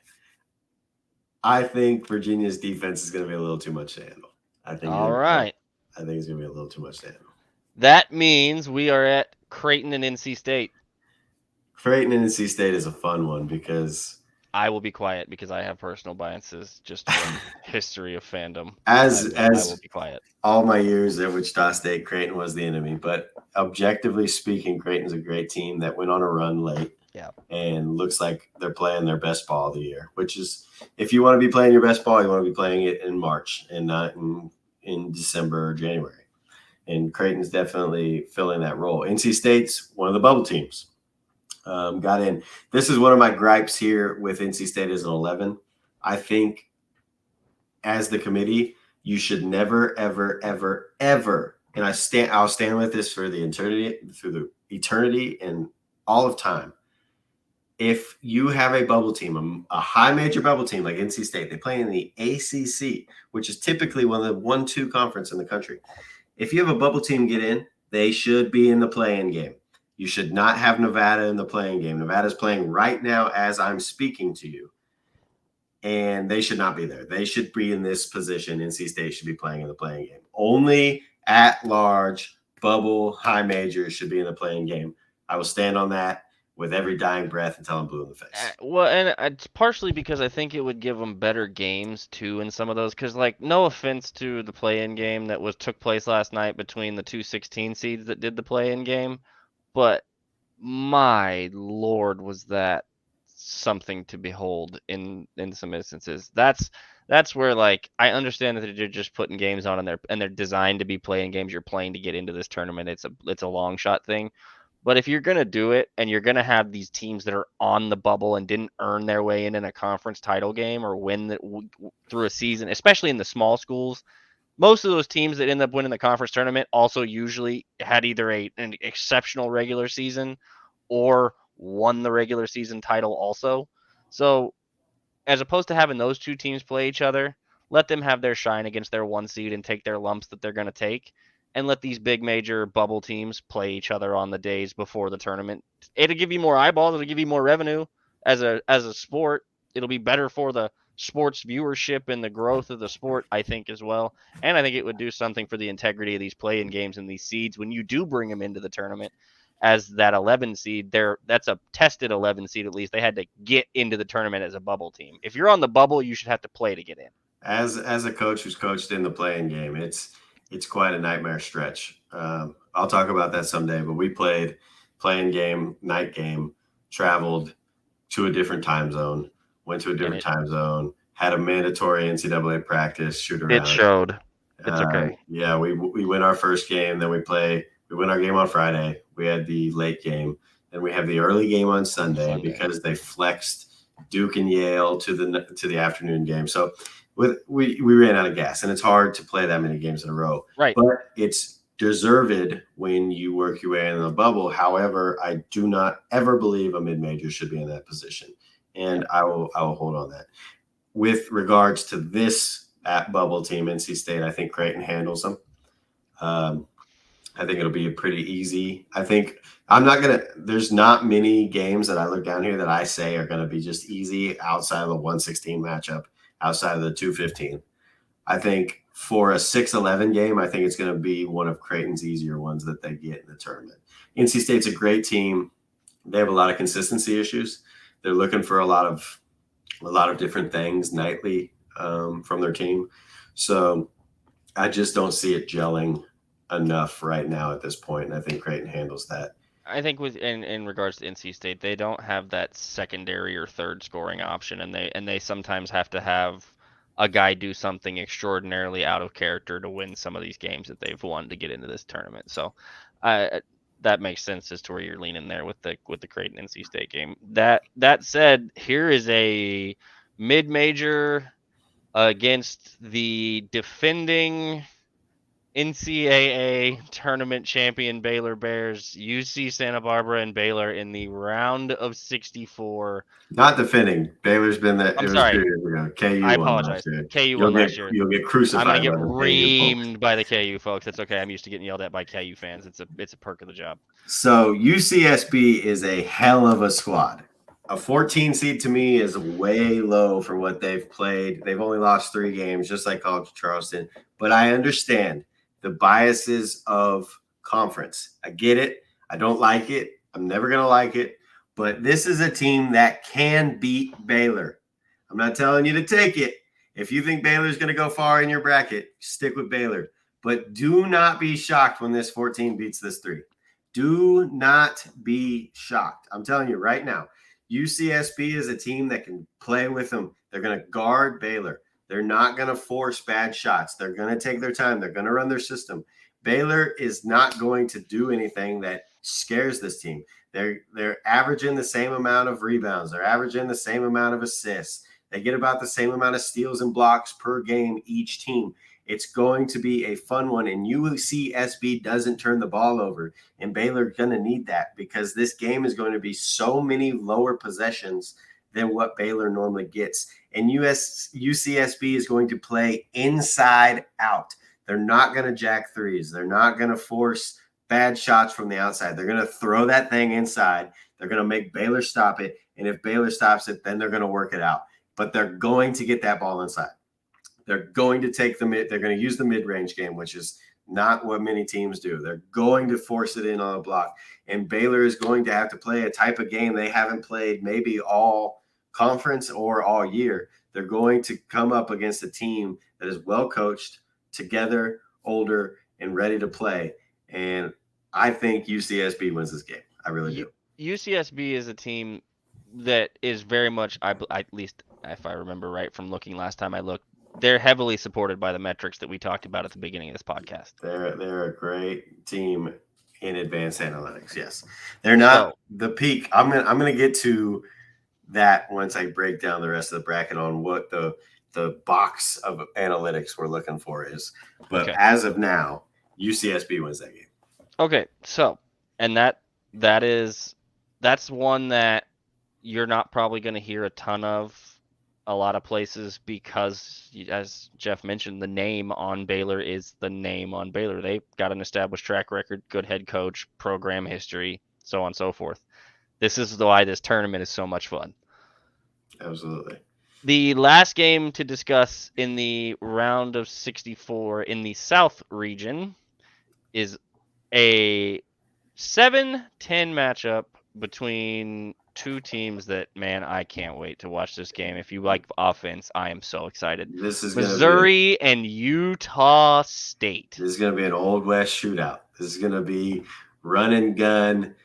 I think Virginia's defense is going to be a little too much to handle. I think it's going to be a little too much to handle. That means we are at Creighton and NC State. Creighton and NC State is a fun one because I will be quiet because I have personal biases just from history of fandom. I will be quiet. All my years at Wichita State, Creighton was the enemy. But objectively speaking, Creighton's a great team that went on a run late. Yeah. And looks like they're playing their best ball of the year, which is, if you want to be playing your best ball, you want to be playing it in March and not in December or January. And Creighton's definitely filling that role. NC State's one of the bubble teams. Got in. This is one of my gripes here with NC State as an 11. I think as the committee, you should never, ever, ever, ever, and I'll stand with this for the eternity and all of time. If you have a bubble team, a high major bubble team like NC State, they play in the ACC, which is typically one of the 1-2 conference in the country. If you have a bubble team get in, they should be in the play-in game. You should not have Nevada in the play-in game. Nevada's playing right now as I'm speaking to you, and they should not be there. They should be in this position. NC State should be playing in the play-in game. Only at-large bubble high majors should be in the play-in game. I will stand on that with every dying breath until I'm blue in the face. Well, and it's partially because I think it would give them better games too in some of those. Because, like, no offense to the play-in game that took place last night between the 2 16 seeds that did the play-in game, but my Lord, was that something to behold in some instances. That's where, like, I understand that they're just putting games on, and they're designed to be playing games you're playing to get into this tournament. It's a long shot thing. But if you're going to do it and you're going to have these teams that are on the bubble and didn't earn their way in a conference title game or win through a season, especially in the small schools, most of those teams that end up winning the conference tournament also usually had either an exceptional regular season or won the regular season title also. So as opposed to having those two teams play each other, let them have their shine against their one seed and take their lumps that they're going to take, and let these big major bubble teams play each other on the days before the tournament. It'll give you more eyeballs. It'll give you more revenue as a sport. It'll be better for the sports viewership and the growth of the sport, I think, as well. And I think it would do something for the integrity of these play-in games and these seeds when you do bring them into the tournament as that 11 seed. That's a tested 11 seed. At least they had to get into the tournament as a bubble team. If you're on the bubble, you should have to play to get in. As a coach who's coached in the playing game, it's quite a nightmare stretch. I'll talk about that someday. But we played playing game, night game, traveled to a different time zone, went to a different time zone, had a mandatory NCAA practice, shoot around. It showed. It's okay. Yeah, we win our first game, then we win our game on Friday. We had the late game, then we have the early game on Sunday. Because they flexed Duke and Yale to the afternoon game. So we ran out of gas, and it's hard to play that many games in a row. Right. But it's deserved when you work your way in the bubble. However, I do not ever believe a mid-major should be in that position, and I will hold on that. With regards to this bubble team, NC State, I think Creighton handles them. I think it'll be a pretty easy. I think there's not many games that I look down here that I say are going to be just easy outside of the 116 matchup, outside of the 215. I think for a 6-11 game, I think it's going to be one of Creighton's easier ones that they get in the tournament. NC State's a great team. They have a lot of consistency issues. They're looking for a lot of different things nightly from their team. So I just don't see it gelling enough right now at this point, and I think Creighton handles that. I think in regards to NC State, they don't have that secondary or third scoring option, and they sometimes have to have a guy do something extraordinarily out of character to win some of these games that they've won to get into this tournament. So that makes sense as to where you're leaning there with the Creighton NC State game. That said, here is a mid-major against the defending NCAA tournament champion Baylor Bears, UC Santa Barbara and Baylor in the round of 64. Not defending. Baylor's been there. I'm sorry. 2 years ago. KU I apologize. KU won last year. You'll get crucified. I'm gonna get reamed by the KU folks. That's okay. I'm used to getting yelled at by KU fans. It's a perk of the job. So UCSB is a hell of a squad. A 14 seed to me is way low for what they've played. They've only lost 3 games, just like College Charleston. But I understand the biases of conference. I get it. I don't like it. I'm never going to like it. But this is a team that can beat Baylor. I'm not telling you to take it. If you think Baylor's going to go far in your bracket, stick with Baylor. But do not be shocked when this 14 beats this 3. Do not be shocked. I'm telling you right now. UCSB is a team that can play with them. They're going to guard Baylor. They're not going to force bad shots. They're going to take their time. They're going to run their system. Baylor is not going to do anything that scares this team. They're averaging the same amount of rebounds. They're averaging the same amount of assists. They get about the same amount of steals and blocks per game each team. It's going to be a fun one, and UCSB doesn't turn the ball over, and Baylor's going to need that because this game is going to be so many lower possessions than what Baylor normally gets. And UCSB is going to play inside out. They're not going to jack threes. They're not going to force bad shots from the outside. They're going to throw that thing inside. They're going to make Baylor stop it, and if Baylor stops it, then they're going to work it out. But they're going to get that ball inside. They're going to take the mid. They're going to use the mid-range game, which is not what many teams do. They're going to force it in on a block. And Baylor is going to have to play a type of game they haven't played maybe all conference or all year. They're going to come up against a team that is well coached, together, older, and ready to play. And I think UCSB wins this game. I really do. UCSB is a team that is very much, at least if I remember right from looking last time I looked, they're heavily supported by the metrics that we talked about at the beginning of this podcast. They're a great team in advanced analytics. Yes, they're not the peak. I'm gonna get to that once I break down the rest of the bracket on what the box of analytics we're looking for is. But as of now, UCSB wins that game. Okay, so and that's one that you're not probably going to hear a ton of a lot of places because, as Jeff mentioned, the name on Baylor is the name on Baylor. They've got an established track record, good head coach, program history, so on and so forth. This is why this tournament is so much fun. Absolutely. The last game to discuss in the round of 64 in the South region is a 7-10 matchup between two teams that, man, I can't wait to watch this game. If you like offense, I am so excited. This is Missouri and Utah State. This is going to be an Old West shootout. This is going to be run and gun,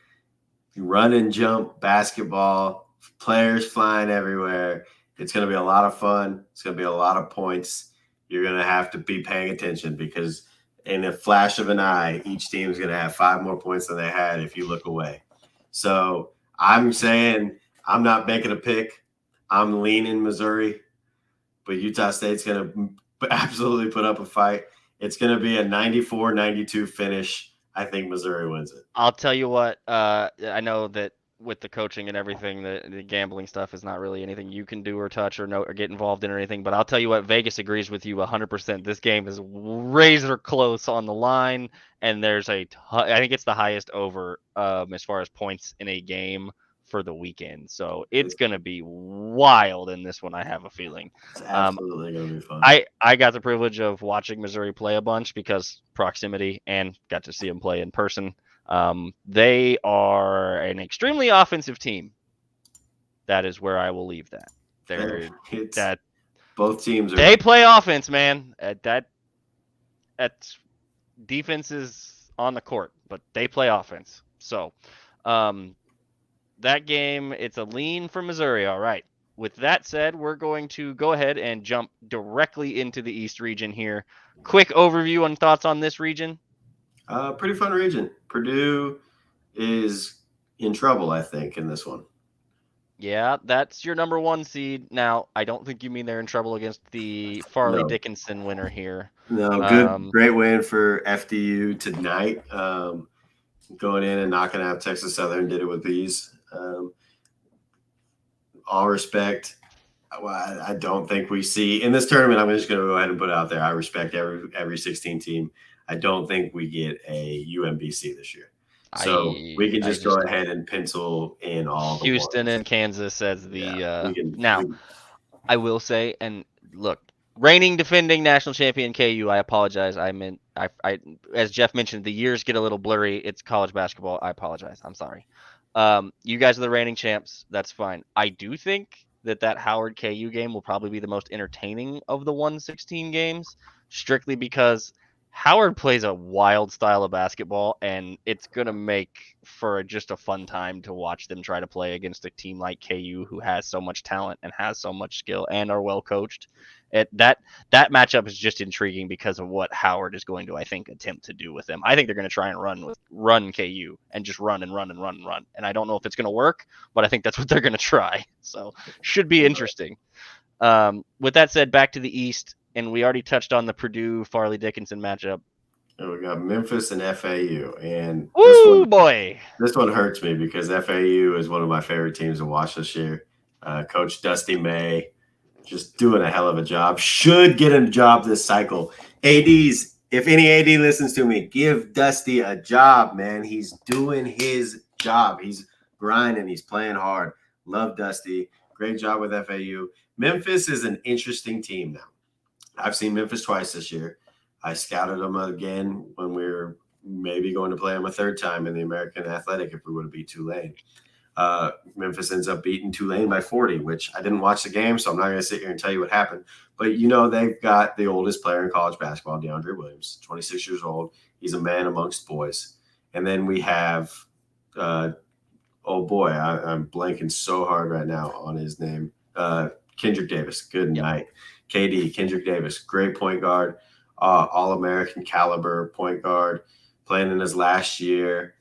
run and jump basketball, players flying everywhere. It's going to be a lot of fun. It's going to be a lot of points. You're going to have to be paying attention because in a flash of an eye, each team is going to have 5 more points than they had if you look away. So I'm saying I'm not making a pick. I'm leaning Missouri, but Utah State's going to absolutely put up a fight. It's going to be a 94-92 finish. I think Missouri wins it. I'll tell you what, I know that with the coaching and everything, the gambling stuff is not really anything you can do or touch or know or get involved in or anything. But I'll tell you what, Vegas agrees with you 100%. This game is razor close on the line, and there's I think it's the highest over as far as points in a game for the weekend. So it's going to be wild in this one, I have a feeling. It's absolutely going to be fun. I got the privilege of watching Missouri play a bunch because proximity and got to see them play in person. They are an extremely offensive team. That is where I will leave that. Both teams they play offense, man. That's defense is on the court, but they play offense. So, that game, it's a lean for Missouri. All right. With that said, we're going to go ahead and jump directly into the East region here. Quick overview and thoughts on this region. Pretty fun region. Purdue is in trouble, I think, in this one. Yeah, that's your number 1 seed. Now, I don't think you mean they're in trouble against the Farley Dickinson winner here. No, great win for FDU tonight. Going in and knocking out Texas Southern, did it with ease. All respect. I don't think we see in this tournament. I'm just going to go ahead and put it out there. I respect every 16 team. I don't think we get a UMBC this year. So we can just go ahead and pencil in all the Houston and Kansas as the now. I will say, and look, reigning defending national champion KU. I apologize. I as Jeff mentioned, the years get a little blurry. It's college basketball. I apologize. I'm sorry. You guys are the reigning champs. That's fine. I do think that Howard KU game will probably be the most entertaining of the 116 games, strictly because Howard plays a wild style of basketball, and it's going to make for just a fun time to watch them try to play against a team like KU who has so much talent and has so much skill and are well coached. That matchup is just intriguing because of what Howard is going to, I think, attempt to do with them. I think they're going to try and run KU and just run and run and run and run. And I don't know if it's going to work, but I think that's what they're going to try. So should be interesting. With that said, back to the East. And we already touched on the Purdue Farley Dickinson matchup. And we got Memphis and FAU, and this one hurts me because FAU is one of my favorite teams to watch this year. Coach Dusty May, just doing a hell of a job. Should get a job this cycle. ADs, if any AD listens to me, give Dusty a job, man. He's doing his job. He's grinding. He's playing hard. Love Dusty. Great job with FAU. Memphis is an interesting team now. I've seen Memphis twice this year. I scouted them again when we were maybe going to play them a third time in the American Athletic if we would have beat Tulane. Memphis ends up beating Tulane by 40, which I didn't watch the game, so I'm not going to sit here and tell you what happened. But, they've got the oldest player in college basketball, DeAndre Williams, 26 years old. He's a man amongst boys. And then we have oh boy, I'm blanking so hard right now on his name. Kendrick Davis. Good Yep. night. KD, Kendrick Davis, great point guard, All American caliber point guard, playing in his last year.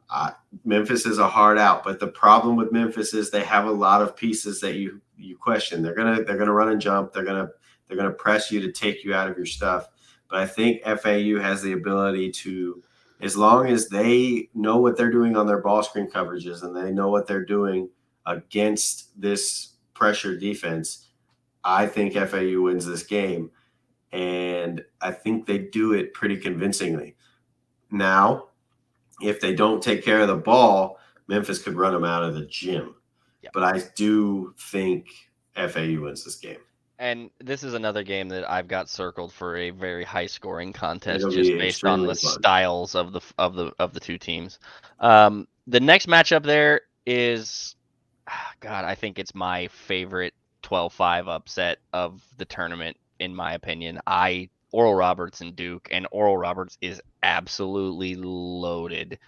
Uh, Memphis is a hard out, but the problem with Memphis is they have a lot of pieces that you question. They're gonna run and jump. They're gonna press you to take you out of your stuff. But I think FAU has the ability to, as long as they know what they're doing on their ball screen coverages and they know what they're doing against this pressure defense, I think FAU wins this game. And I think they do it pretty convincingly. Now, if they don't take care of the ball, Memphis could run them out of the gym. Yep. But I do think FAU wins this game. And this is another game that I've got circled for a very high scoring contest, It'll just be based on the extremely fun. styles of the two teams. The next matchup there is, God, I think it's my favorite 12-5 upset of the tournament, in my opinion. Oral Roberts and Duke, and Oral Roberts is absolutely loaded.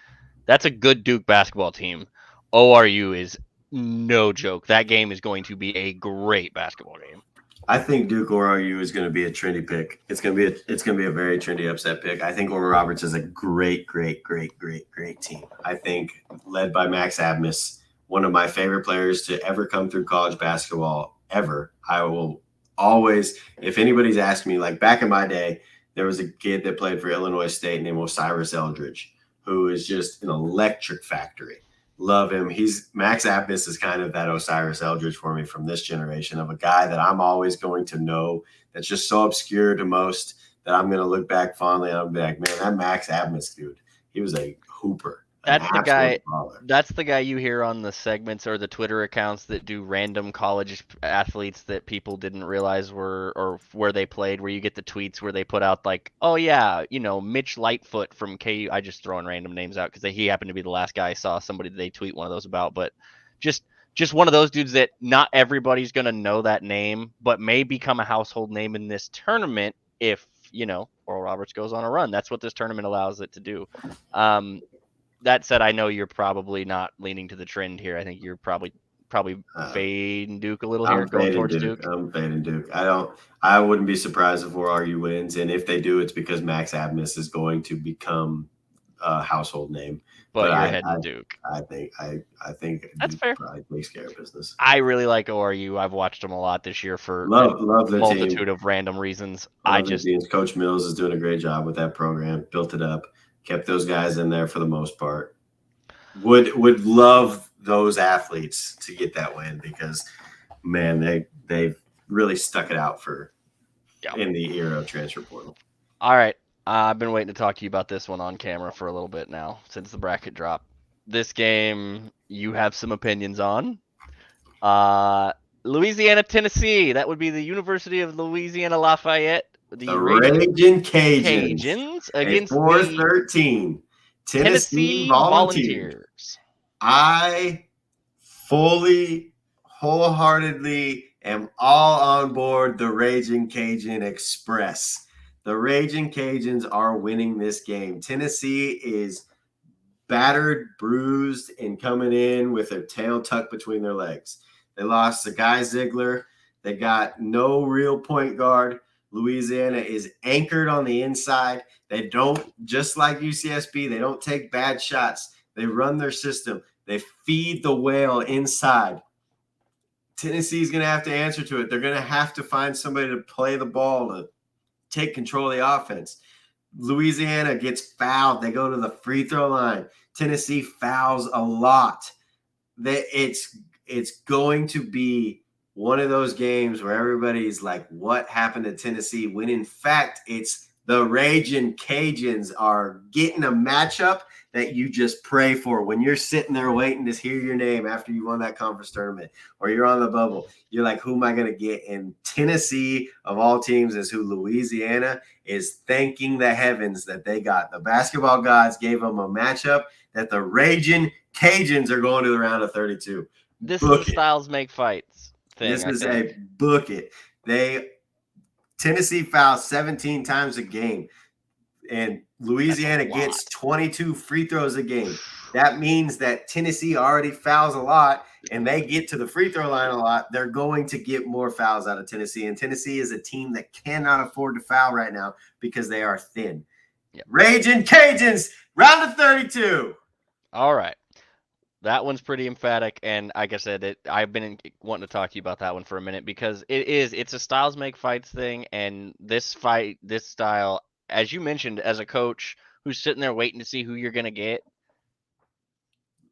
That's a good Duke basketball team. ORU is no joke. That game is going to be a great basketball game. I think Duke ORU is going to be a trendy pick. It's going to be a very trendy upset pick. I think Oral Roberts is a great team. I think led by Max Abmas, one of my favorite players to ever come through college basketball ever. I will always, if anybody's asked me, like back in my day, there was a kid that played for Illinois State named Osiris Eldridge, who is just an electric factory. Love him. Max Abmas is kind of that Osiris Eldridge for me from this generation, of a guy that I'm always going to know, that's just so obscure to most that I'm going to look back fondly and I'll be like, man, that Max Abmas dude, he was a hooper. That's the guy. That's the guy you hear on the segments or the Twitter accounts that do random college athletes that people didn't realize were, or where they played, where you get the tweets where they put out like, oh yeah, Mitch Lightfoot from KU. I just throwing random names out because he happened to be the last guy I saw somebody they tweet one of those about. But just one of those dudes that not everybody's gonna know that name, but may become a household name in this tournament if Oral Roberts goes on a run. That's what this tournament allows it to do. That said, I know you're probably not leaning to the trend here. I think you're probably fading Duke a little here, going towards Duke. I'm fading Duke. I wouldn't be surprised if ORU wins, and if they do, it's because Max Abmas is going to become a household name. But you're heading Duke. I think that's Duke fair. probably takes care of business. I really like ORU. I've watched them a lot this year for love a multitude of random reasons. Coach Mills is doing a great job with that program. Built it up. Kept those guys in there for the most part. Would love those athletes to get that win because, man, they've really stuck it out in the era of transfer portal. All right, I've been waiting to talk to you about this one on camera for a little bit now since the bracket dropped. This game you have some opinions on. Louisiana, Tennessee. That would be the University of Louisiana Lafayette. The Raging Cajuns against 4-13 Tennessee Volunteers. I fully, wholeheartedly am all on board the Raging Cajun Express. The Raging Cajuns are winning this game. Tennessee is battered, bruised, and coming in with their tail tucked between their legs. They lost to Guy Ziegler. They got no real point guard. Louisiana is anchored on the inside. They don't, just like UCSB, they don't take bad shots. They run their system. They feed the whale inside. Tennessee's going to have to answer to it. They're going to have to find somebody to play the ball, to take control of the offense. Louisiana gets fouled. They go to the free throw line. Tennessee fouls a lot. It's going to be one of those games where everybody's like, what happened to Tennessee? When in fact, it's the Raging Cajuns are getting a matchup that you just pray for. When you're sitting there waiting to hear your name after you won that conference tournament or you're on the bubble, you're like, who am I going to get? And Tennessee, of all teams, is who Louisiana is thanking the heavens that they got. The basketball gods gave them a matchup that the Raging Cajuns are going to the round of 32. This is a styles make fights thing. This is a book it. Tennessee fouls 17 times a game. and Louisiana gets 22 free throws a game. That means that Tennessee already fouls a lot and they get to the free throw line a lot. They're going to get more fouls out of Tennessee. And Tennessee is a team that cannot afford to foul right now because they are thin. Yep. Raging Cajuns, round of 32. All right. That one's pretty emphatic, and like I said, I've been wanting to talk to you about that one for a minute because it's a styles make fights thing, and this style, as you mentioned, as a coach who's sitting there waiting to see who you're gonna get,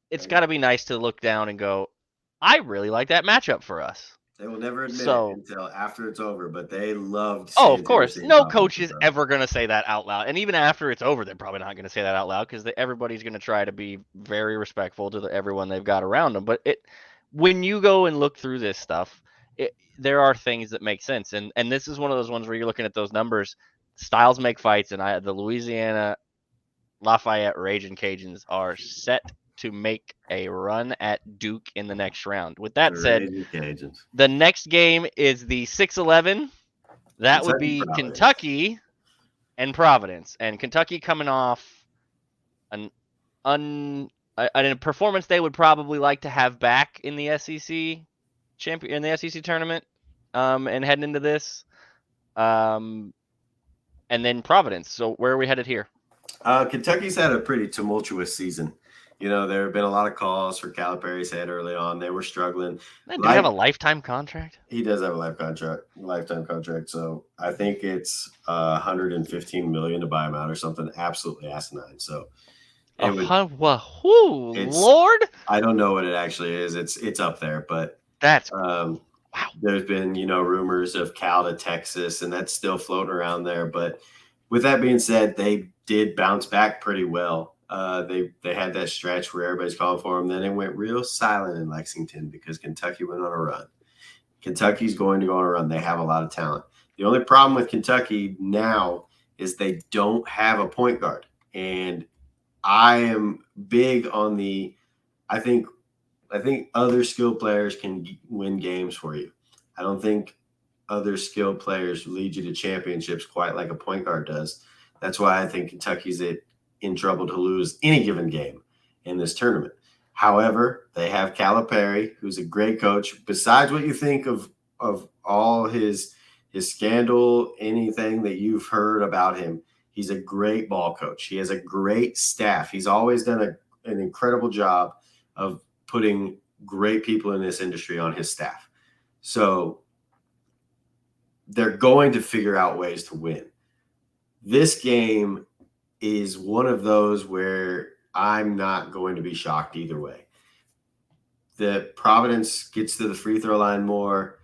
it's got to be nice to look down and go, I really like that matchup for us. They will never admit it until after it's over, but they loved. Oh, of course. No coach is ever going to say that out loud. And even after it's over, they're probably not going to say that out loud because everybody's going to try to be very respectful to everyone they've got around them. But when you go and look through this stuff, there are things that make sense. And this is one of those ones where you're looking at those numbers. Styles make fights, and the Louisiana Lafayette Raging Cajuns are set to make a run at Duke in the next round. With that said, the next game is the 6-11. That would be Kentucky and Providence. And Kentucky coming off a performance they would probably like to have back in the SEC tournament, and heading into this. And then Providence. So where are we headed here? Kentucky's had a pretty tumultuous season. You know, there have been a lot of calls for Calipari's head early on. They were struggling. Does he have a lifetime contract? He does have a lifetime contract. So I think it's $115 million to buy him out or something absolutely asinine. So, Lord, I don't know what it actually is. It's up there, but that's wow. There's been rumors of Cal to Texas, and that's still floating around there. But with that being said, they did bounce back pretty well. They had that stretch where everybody's calling for them. Then it went real silent in Lexington because Kentucky went on a run. Kentucky's going to go on a run. They have a lot of talent. The only problem with Kentucky now is they don't have a point guard. And I am big on I think other skilled players can win games for you. I don't think other skilled players lead you to championships quite like a point guard does. That's why I think Kentucky's in trouble to lose any given game in this tournament. However, they have Calipari, who's a great coach. Besides what you think of all his scandal, anything that you've heard about him, he's a great ball coach. He has a great staff. He's always done an incredible job of putting great people in this industry on his staff. So they're going to figure out ways to win. This game is one of those where I'm not going to be shocked either way. The Providence gets to the free throw line more.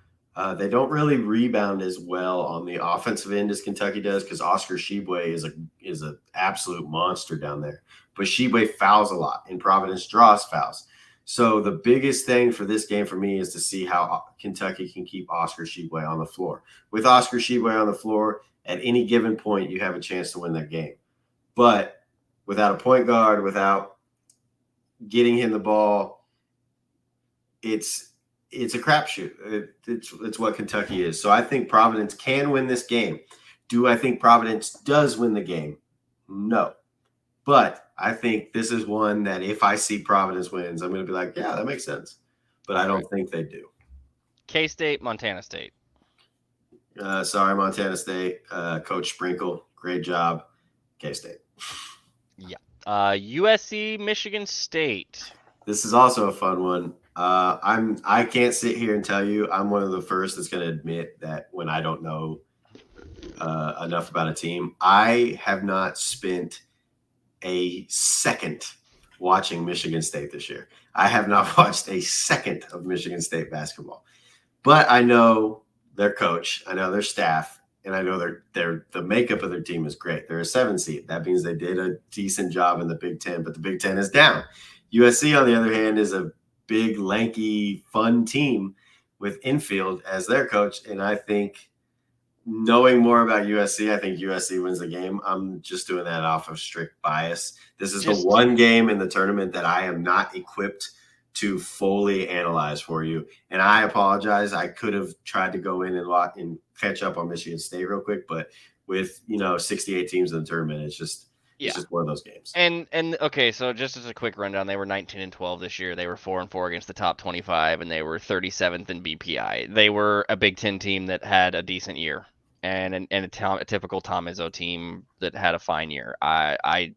They don't really rebound as well on the offensive end as Kentucky does because Oscar Tshiebwe is an absolute monster down there. But Tshiebwe fouls a lot, and Providence draws fouls. So the biggest thing for this game for me is to see how Kentucky can keep Oscar Tshiebwe on the floor. With Oscar Tshiebwe on the floor, at any given point, you have a chance to win that game. But without a point guard, without getting him the ball, it's a crapshoot. It's what Kentucky is. So I think Providence can win this game. Do I think Providence does win the game? No. But I think this is one that if I see Providence wins, I'm going to be like, yeah, that makes sense. But I don't think they do. K-State, Montana State. Sorry, Montana State. Coach Sprinkle, great job. K-State. Yeah. USC, Michigan State. This is also a fun one. I can't sit here and tell you I'm one of the first that's going to admit that when I don't know enough about a team, I have not spent a second watching Michigan State this year. I have not watched a second of Michigan State basketball, but I know their coach, I know their staff, and I know the makeup of their team is great. They're a 7 seed. That means they did a decent job in the Big Ten, but the Big Ten is down. USC, on the other hand, is a big, lanky, fun team with Infield as their coach. And I think knowing more about USC, I think USC wins the game. I'm just doing that off of strict bias. This is the one game in the tournament that I am not equipped to fully analyze for you. And I apologize. I could have tried to go in and catch up on Michigan State real quick, but with 68 teams in the tournament. It's just one of those games. And okay, so just as a quick rundown, they were 19-12 this year. They were 4-4 against the top 25, and they were 37th in BPI. They were a Big Ten team that had a decent year, and a typical Tom Izzo team that had a fine year.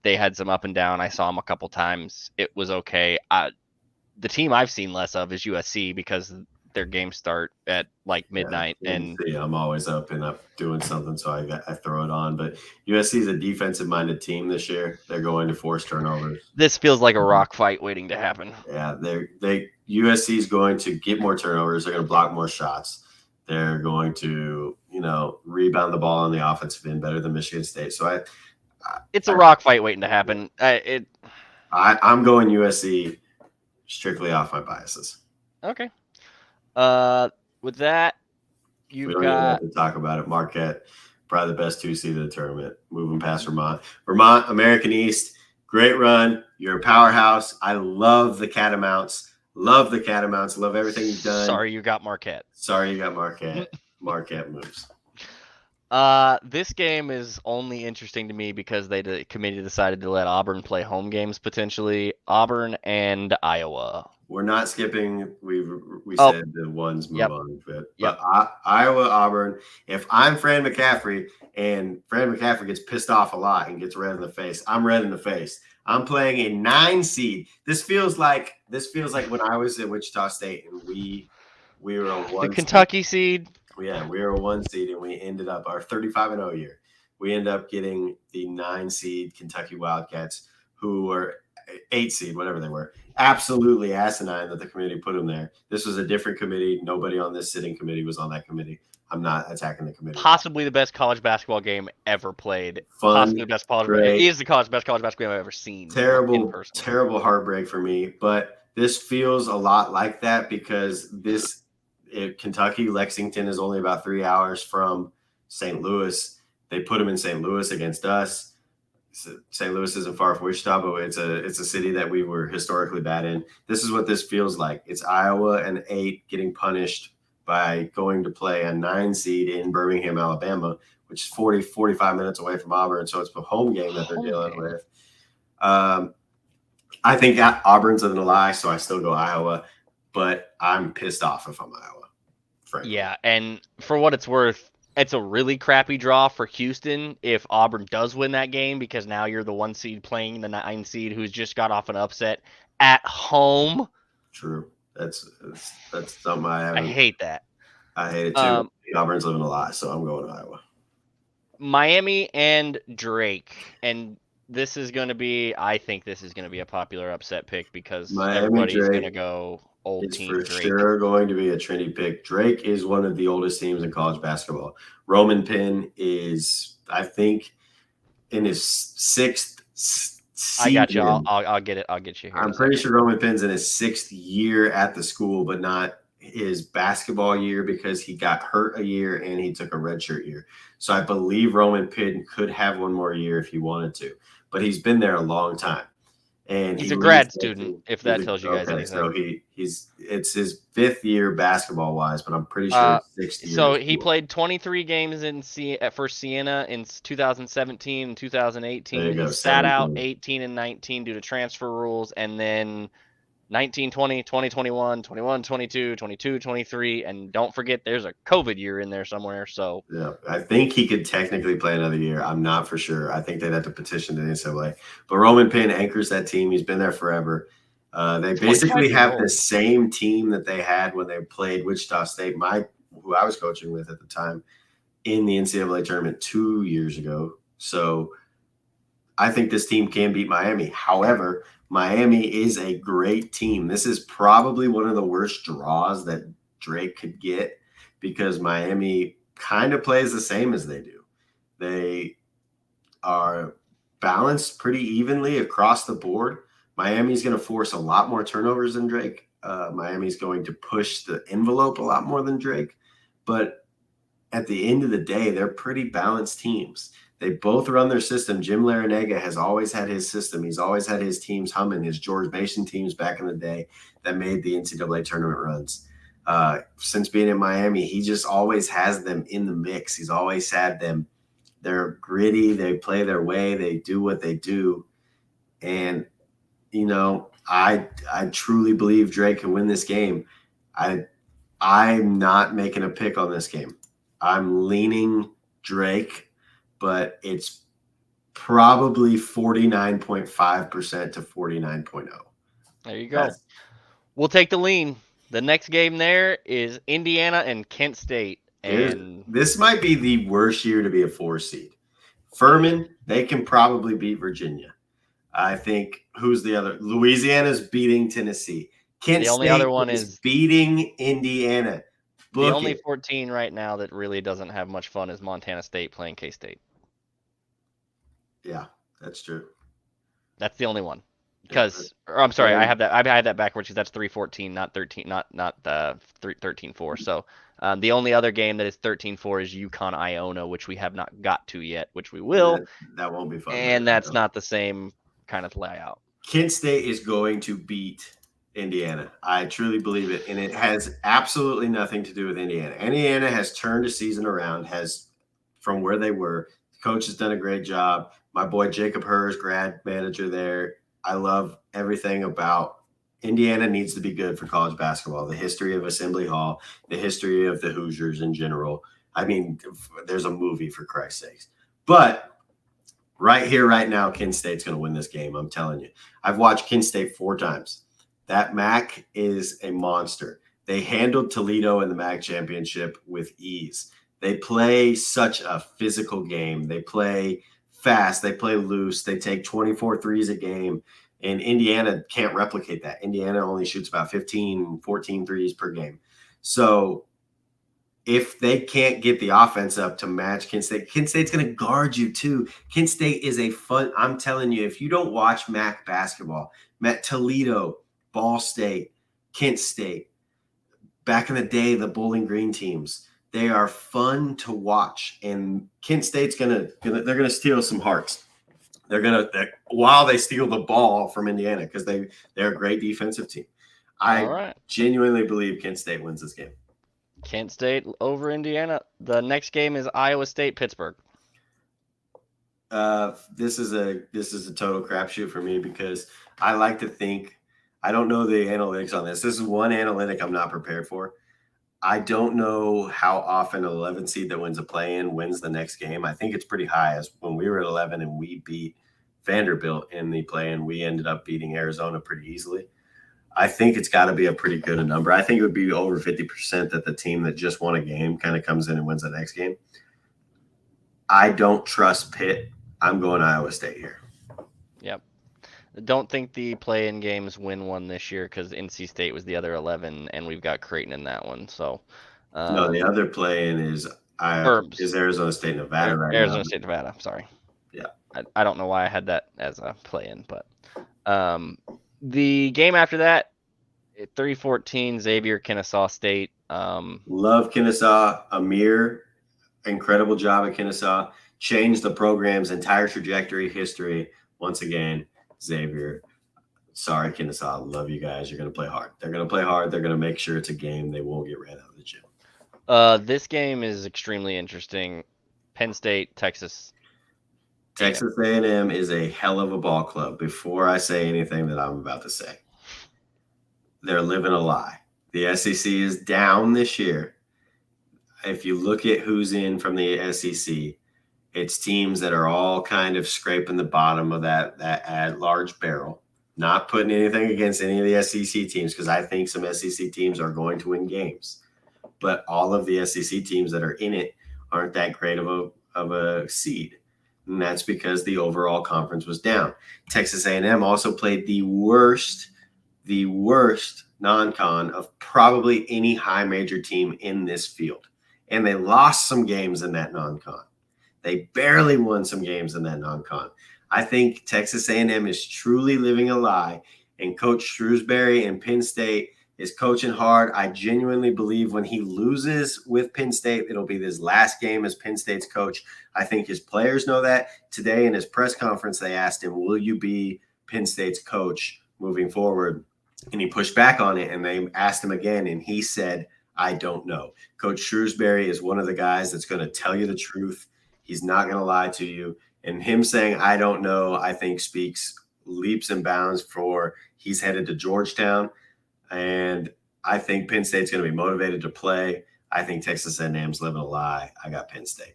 They had some up and down. I saw them a couple times. It was okay. The team I've seen less of is USC because their games start at like midnight. And I'm always up and up doing something, so I throw it on. But USC is a defensive-minded team this year. They're going to force turnovers. This feels like a rock fight waiting to happen. Yeah, USC is going to get more turnovers. They're going to block more shots. They're going to rebound the ball on the offensive end better than Michigan State. So it's a rock fight waiting to happen. I'm going USC strictly off my biases. Okay. With that, we don't even have to talk about it. Marquette, probably the best 2 seed of the tournament, moving past Vermont. Vermont, American East, great run. You're a powerhouse. I love the Catamounts. Love everything you've done. Sorry you got Marquette. Marquette moves. This game is only interesting to me because the committee decided to let Auburn play home games potentially. Auburn and Iowa. We're not skipping. We said the ones move on. But Iowa, Auburn. If I'm Fran McCaffrey and Fran McCaffrey gets pissed off a lot and gets red in the face, I'm red in the face. I'm playing a 9 seed. This feels like when I was at Wichita State and we were a 1 the Kentucky seed. Yeah, we were a 1 seed and we ended up our 35-0 year. We ended up getting the 9 seed Kentucky Wildcats, who were 8 seed, whatever they were. Absolutely asinine that the committee put them there. This was a different committee. Nobody on this sitting committee was on that committee. I'm not attacking the committee. Possibly the best college basketball game ever played. Fun, possibly the best college. It is the best college basketball game I've ever seen. Terrible heartbreak for me. But this feels a lot like that because Kentucky, Lexington is only about 3 hours from St. Louis. They put them in St. Louis against us. St. Louis isn't far from Wichita, but it's a city that we were historically bad in. This is what this feels like. It's Iowa and 8 getting punished by going to play a 9 seed in Birmingham, Alabama, which is 45 minutes away from Auburn. So it's a home game that they're dealing with. I think Auburn's going to lie, so I still go Iowa, but I'm pissed off if I'm Iowa. Frankly. Yeah, and for what it's worth, it's a really crappy draw for Houston if Auburn does win that game because now you're the 1 seed playing the 9 seed who's just got off an upset at home. True. That's something I hate that. I hate it too. Auburn's living a lie, so I'm going to Iowa. Miami and Drake, and this is going to be. I think this is going to be a popular upset pick because everybody's going to go old team Drake. It's for sure going to be a trendy pick. Drake is one of the oldest teams in college basketball. Roman Penn is, I think, in his 6th season. I got you. I'll get it. I'll get you here. I'm pretty sure Roman Penn's in his 6th year at the school, but not his basketball year because he got hurt a year and he took a redshirt year. So I believe Roman Penn could have one more year if he wanted to, but he's been there a long time. And he's a grad student, if that tells you guys anything. So it's his 5th year basketball wise, but I'm pretty sure 6th year. So he played 23 games for Siena in 2017 and 2018. He sat out 18 and 19 due to transfer rules, and then 19, 20, 20, 21, 21, 22, 22, 23, and don't forget there's a COVID year in there somewhere. So yeah, I think he could technically play another year. I'm not for sure. I think they'd have to petition the NCAA. But Roman Penn anchors that team. He's been there forever. They basically have the same team that they had when they played Wichita State, who I was coaching with at the time, in the NCAA tournament 2 years ago. So I think this team can beat Miami. However, Miami is a great team. This is probably one of the worst draws that Drake could get because Miami kind of plays the same as they do. They are balanced pretty evenly across the board. Miami's going to force a lot more turnovers than Drake. Miami's going to push the envelope a lot more than Drake. But at the end of the day, they're pretty balanced teams. They both run their system. Jim Larinaga has always had his system. He's always had his teams humming, his George Mason teams back in the day that made the NCAA tournament runs. Since being in Miami, he just always has them in the mix. He's always had them They're gritty. They play their way. They do what they do. And, I truly believe Drake can win this game. I'm not making a pick on this game. I'm leaning Drake, but it's probably 49.5% to 49.0. There you go. We'll take the lean. The next game there is Indiana and Kent State. And this might be the worst year to be a 4 seed. Furman, they can probably beat Virginia. I think who's the other? Louisiana's beating Tennessee. Kent the only State other one is beating Indiana. The only 14 right now that really doesn't have much fun is Montana State playing K-State. Yeah, that's true. That's the only one. Because, I'm sorry, I had that backwards because that's 3-14, not 13, not the 13-4. So the only other game that is 13-4 is UConn Iona, which we have not got to yet, which we will. That won't be fun. And that's not the same kind of layout. Kent State is going to beat Indiana. I truly believe it. And it has absolutely nothing to do with Indiana. Indiana has turned a season around, from where they were. The coach has done a great job. My boy Jacob Hurst, grad manager there. I love everything about Indiana. Needs to be good for college basketball. The history of Assembly Hall, the history of the Hoosiers in general. I mean, there's a movie, for Christ's sakes. But right here, right now, Kent State's going to win this game. I'm telling you. I've watched Kent State 4 times. That MAC is a monster. They handled Toledo in the MAC championship with ease. They play such a physical game. They play fast. They play loose. They take 24 threes a game. And Indiana can't replicate that. Indiana only shoots about 15, 14 threes per game. So if they can't get the offense up to match Kent State's going to guard you too. Kent State is I'm telling you, if you don't watch MAC basketball, Toledo, Ball State, Kent State, back in the day, the Bowling Green teams, they are fun to watch. And Kent State's they're gonna steal some hearts. While they steal the ball from Indiana, because they're a great defensive team. I genuinely believe Kent State wins this game. Kent State over Indiana. The next game is Iowa State, Pittsburgh. This is a total crapshoot for me because I like to think. I don't know the analytics on this. This is one analytic I'm not prepared for. I don't know how often an 11 seed that wins a play-in wins the next game. I think it's pretty high. As when we were at 11 and we beat Vanderbilt in the play-in, we ended up beating Arizona pretty easily. I think it's got to be a pretty good number. I think it would be over 50% that the team that just won a game kind of comes in and wins the next game. I don't trust Pitt. I'm going Iowa State here. Yep. Don't think the play-in games win one this year because NC State was the other 11, and we've got Creighton in that one. So no, the other play-in is Arizona State, Nevada right now. Arizona State, Nevada. Sorry. Yeah. I don't know why I had that as a play-in, but the game after that, 3-14, Xavier, Kennesaw State. Love Kennesaw. Amir, incredible job at Kennesaw. Changed the program's entire trajectory, history. Once again, Xavier. Sorry, Kennesaw. Love you guys. You're going to play hard. They're going to play hard. They're going to make sure it's a game. They won't get ran out of the gym. This game is extremely interesting. Penn State, Texas. Texas A&M is a hell of a ball club. Before I say anything that I'm about to say, they're living a lie. The SEC is down this year. If you look at who's in from the SEC, it's teams that are all kind of scraping the bottom of that large barrel. Not putting anything against any of the SEC teams because I think some SEC teams are going to win games. But all of the SEC teams that are in it aren't that great of a seed. And that's because the overall conference was down. Texas A&M also played the worst non-con of probably any high major team in this field. And they lost some games in that non-con. They barely won some games in that non-con. I think Texas A&M is truly living a lie, and Coach Shrewsbury and Penn State is coaching hard. I genuinely believe when he loses with Penn State, it'll be his last game as Penn State's coach. I think his players know that. Today in his press conference, they asked him, will you be Penn State's coach moving forward? And he pushed back on it, and they asked him again, and he said, I don't know. Coach Shrewsbury is one of the guys that's going to tell you the truth. He's not going to lie to you. And him saying, I don't know, I think speaks leaps and bounds for he's headed to Georgetown. And I think Penn State's going to be motivated to play. I think Texas A&M's living a lie. I got Penn State.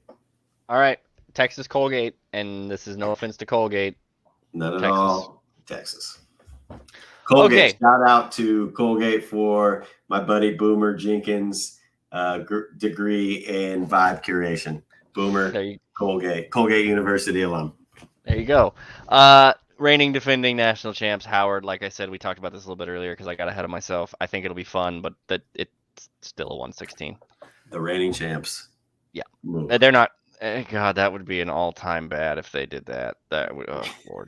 All right, Texas Colgate, and this is no offense to Colgate. None at Texas. all. Texas. Colgate. Okay. Shout out to Colgate for my buddy Boomer Jenkins' degree in vibe curation. Boomer, Colgate University alum. There you go. Reigning defending national champs Howard. Like I said, we talked about this a little bit earlier because I got ahead of myself. I think it'll be fun, but it's still a 116. The reigning champs. Yeah, they're not. God, that would be an all-time bad if they did that. That would. Oh Lord,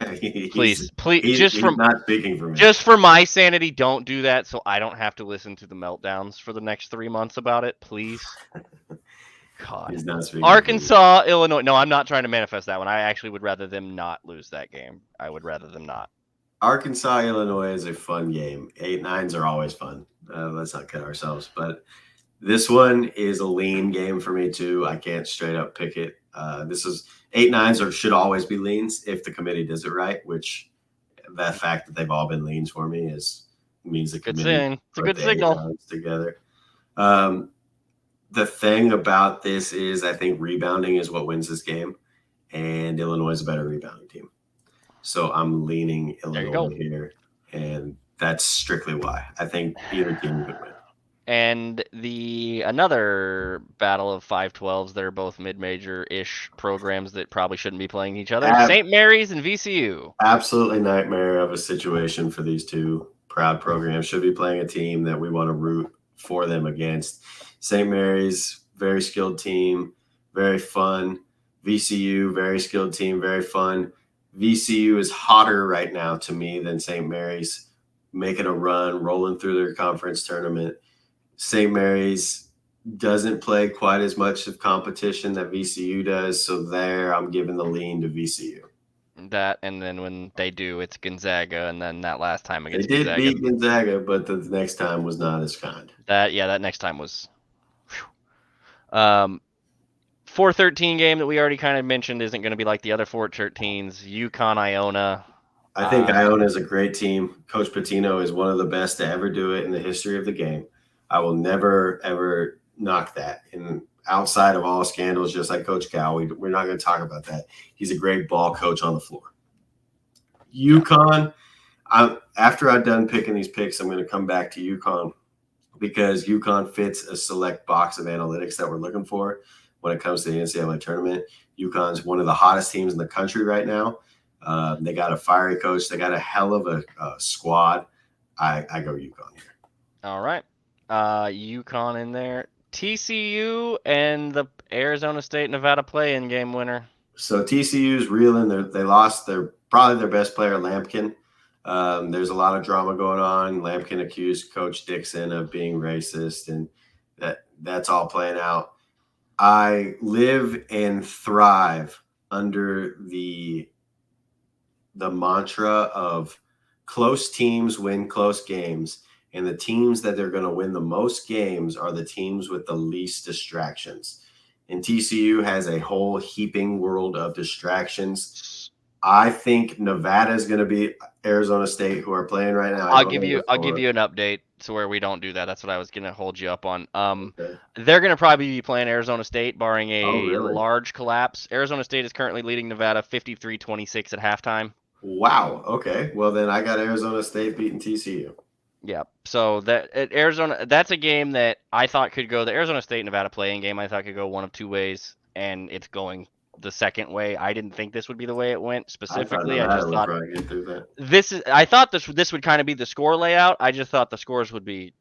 please, he's not speaking for me. Just for my sanity, don't do that, so I don't have to listen to the meltdowns for the next 3 months about it, please. God. He's not speaking Arkansas, Illinois. No, I'm not trying to manifest that one. I actually would rather them not lose that game. I would rather them not. Arkansas, Illinois is a fun game. 8-9s are always fun. Let's not kid ourselves, but this one is a lean game for me too. I can't straight up pick it. This is 8-9s or should always be leans if the committee does it right, which the fact that they've all been leans for me means the committee. It's a good signal. Together. The thing about this is I think rebounding is what wins this game, and Illinois is a better rebounding team. So I'm leaning Illinois here, and that's strictly why. I think either team could win. And another battle of 5-12s that are both mid-major-ish programs that probably shouldn't be playing each other. St. Mary's and VCU. Absolutely nightmare of a situation for these two proud programs. Should be playing a team that we want to root for them against. St. Mary's, very skilled team, very fun. VCU, very skilled team, very fun. VCU is hotter right now to me than St. Mary's, making a run, rolling through their conference tournament. St. Mary's doesn't play quite as much of competition that VCU does, so there I'm giving the lean to VCU. That, and then when they do, it's Gonzaga, and then that last time against Gonzaga. They did beat Gonzaga, but the next time was not as kind. That next time was 4-13 game that we already kind of mentioned isn't going to be like the other 4-13s. UConn, Iona. I think Iona is a great team. Coach Pitino is one of the best to ever do it in the history of the game. I will never, ever knock that. And outside of all scandals, just like Coach Cal, we're not going to talk about that. He's a great ball coach on the floor. UConn, after I'm done picking these picks, I'm going to come back to UConn because UConn fits a select box of analytics that we're looking for when it comes to the NCAA tournament. UConn's one of the hottest teams in the country right now. They got a fiery coach. They got a hell of a squad. I go UConn here. All right. UConn in there. TCU and the Arizona State-Nevada play-in game winner. So TCU's reeling. They lost probably their best player, Lampkin. There's a lot of drama going on. Lampkin accused Coach Dixon of being racist, and that's all playing out. I live and thrive under the mantra of close teams win close games, and the teams that they're going to win the most games are the teams with the least distractions. And TCU has a whole heaping world of distractions. I think Nevada is going to be Arizona State, who are playing right now. I'll give you an update to where we don't do that. That's what I was going to hold you up on. Okay. They're going to probably be playing Arizona State, barring a large collapse. Arizona State is currently leading Nevada 53-26 at halftime. Wow. Okay. Well, then I got Arizona State beating TCU. Yeah. So that's a game that I thought could go. The Arizona State Nevada playing game I thought could go one of two ways, and it's going the second way. I didn't think this would be the way it went specifically. I just thought I thought this would kind of be the score layout. I just thought the scores would be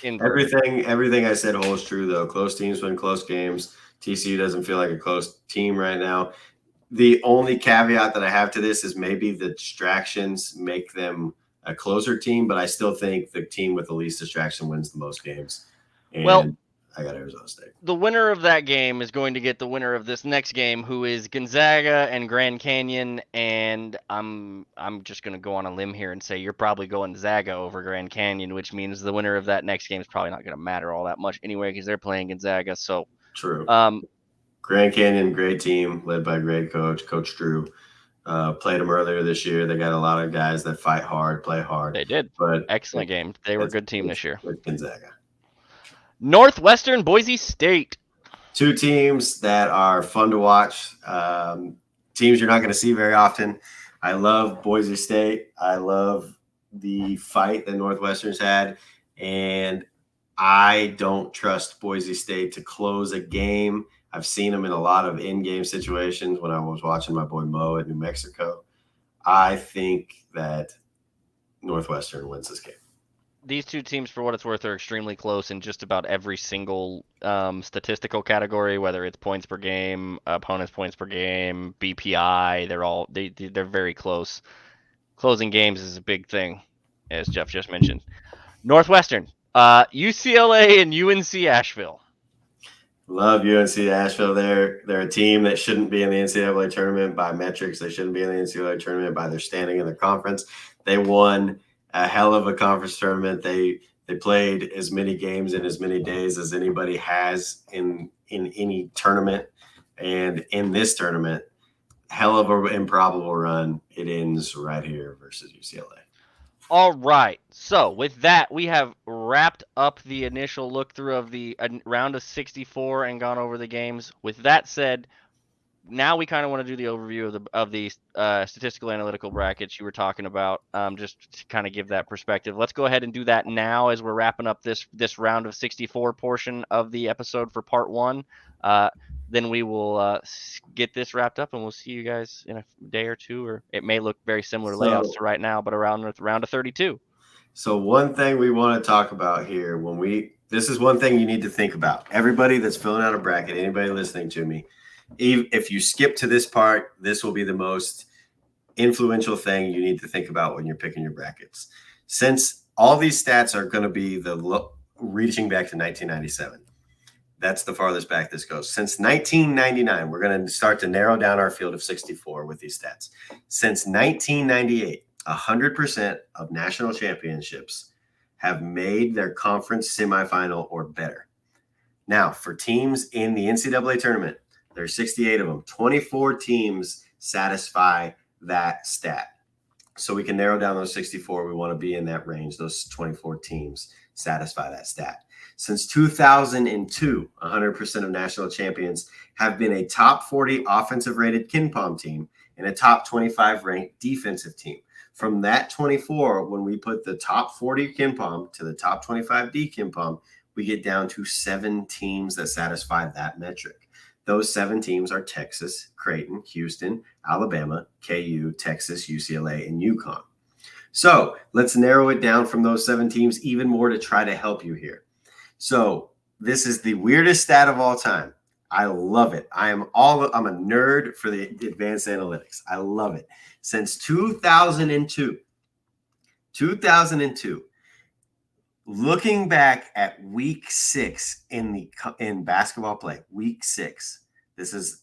inverted. Everything I said holds true though. Close teams win close games. TCU doesn't feel like a close team right now. The only caveat that I have to this is maybe the distractions make them a closer team, but I still think the team with the least distraction wins the most games. And I got Arizona State. The winner of that game is going to get the winner of this next game, who is Gonzaga and Grand Canyon. And I'm just going to go on a limb here and say you're probably going Zaga over Grand Canyon, which means the winner of that next game is probably not going to matter all that much anyway because they're playing Gonzaga. So true. Grand Canyon, great team led by great Coach Drew. Played them earlier this year. They got a lot of guys that fight hard, play hard. They did. But Excellent game. They were a good team this year. With Gonzaga. Northwestern, Boise State. Two teams that are fun to watch. Teams you're not going to see very often. I love Boise State. I love the fight that Northwestern's had. And I don't trust Boise State to close a game. I've seen them in a lot of in-game situations when I was watching my boy Mo at New Mexico. I think that Northwestern wins this game. These two teams, for what it's worth, are extremely close in just about every single statistical category, whether it's points per game, opponents' points per game, BPI. They're very close. Closing games is a big thing, as Jeff just mentioned. Northwestern, UCLA and UNC Asheville. Love UNC Asheville. They're a team that shouldn't be in the NCAA tournament by metrics. They shouldn't be in the NCAA tournament by their standing in the conference. They won a hell of a conference tournament. They played as many games in as many days as anybody has in any tournament. And in this tournament, hell of an improbable run. It ends right here versus UCLA. All right. So with that, we have wrapped up the initial look through of the round of 64 and gone over the games. With that said, now we kind of want to do the overview of the statistical analytical brackets you were talking about, just to kind of give that perspective. Let's go ahead and do that now as we're wrapping up this round of 64 portion of the episode for part 1. Then we will get this wrapped up, and we'll see you guys in a day or two, or it may look very similar layouts to right now, but around round of 32. So one thing we want to talk about here, this is one thing you need to think about. Everybody that's filling out a bracket, anybody listening to me, if you skip to this part, this will be the most influential thing you need to think about when you're picking your brackets. Since all these stats are going to be reaching back to 1997. That's the farthest back this goes. Since 1999, we're going to start to narrow down our field of 64 with these stats. Since 1998, 100% of national championships have made their conference semifinal or better. Now, for teams in the NCAA tournament, there's 68 of them. 24 teams satisfy that stat. So we can narrow down those 64. We want to be in that range. Those 24 teams satisfy that stat. Since 2002, 100% of national champions have been a top 40 offensive rated KenPom team and a top 25 ranked defensive team. From that 24, when we put the top 40 KenPom to the top 25 KenPom, we get down to 7 teams that satisfy that metric. Those 7 teams are Texas, Creighton, Houston, Alabama, KU, Texas, UCLA, and UConn. So let's narrow it down from those 7 teams even more to try to help you here. So this is the weirdest stat of all time. I love it. I'm a nerd for the advanced analytics. I love it. Since 2002, looking back at week 6 in basketball play, week 6, this is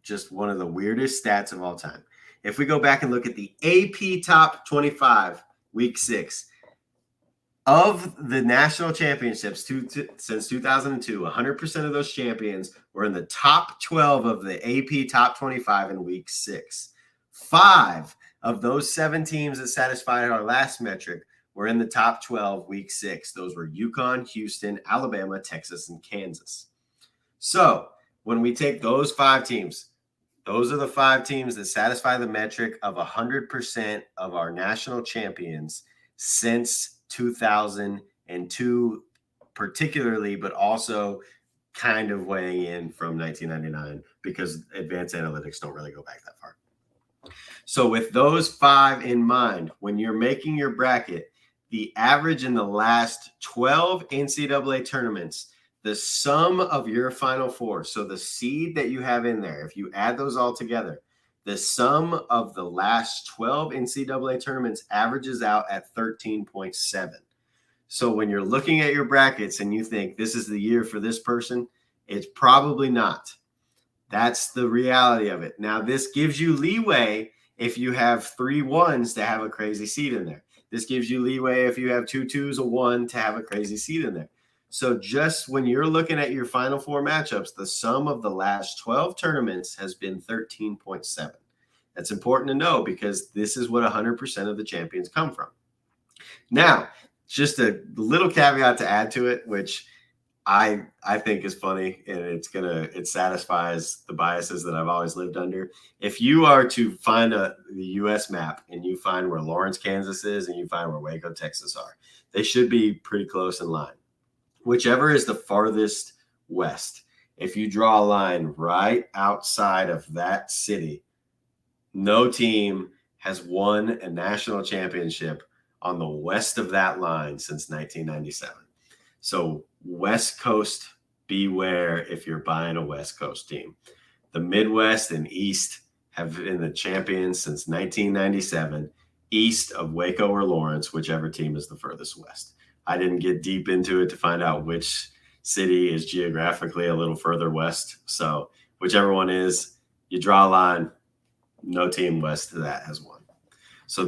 just one of the weirdest stats of all time. If we go back and look at the AP top 25, week 6, of the national championships since 2002, 100% of those champions were in the top 12 of the AP top 25 in week 6. 5 of those 7 teams that satisfied our last metric were in the top 12 week 6. Those were UConn, Houston, Alabama, Texas, and Kansas. So when we take those 5 teams, those are the 5 teams that satisfy the metric of 100% of our national champions since 2002 particularly, but also kind of weighing in from 1999 because advanced analytics don't really go back that far. So with those 5 in mind, when you're making your bracket, the average in the last 12 NCAA tournaments, the sum of your Final Four, so the seed that you have in there, if you add those all together, the sum of the last 12 NCAA tournaments averages out at 13.7. So when you're looking at your brackets and you think this is the year for this person, it's probably not. That's the reality of it. Now, this gives you leeway if you have 3 1s to have a crazy seed in there. This gives you leeway if you have 2 2s, a 1 to have a crazy seed in there. So just when you're looking at your Final Four matchups, the sum of the last 12 tournaments has been 13.7. That's important to know because this is what 100% of the champions come from. Now, just a little caveat to add to it, which I think is funny, and it satisfies the biases that I've always lived under. If you are to find the U.S. map and you find where Lawrence, Kansas is, and you find where Waco, Texas are, they should be pretty close in line. Whichever is the farthest west, if you draw a line right outside of that city, no team has won a national championship on the west of that line since 1997. So West Coast, beware if you're buying a West Coast team. The Midwest and East have been the champions since 1997, east of Waco or Lawrence, whichever team is the furthest west. I didn't get deep into it to find out which city is geographically a little further west. So whichever one is, you draw a line, no team west of that has won. So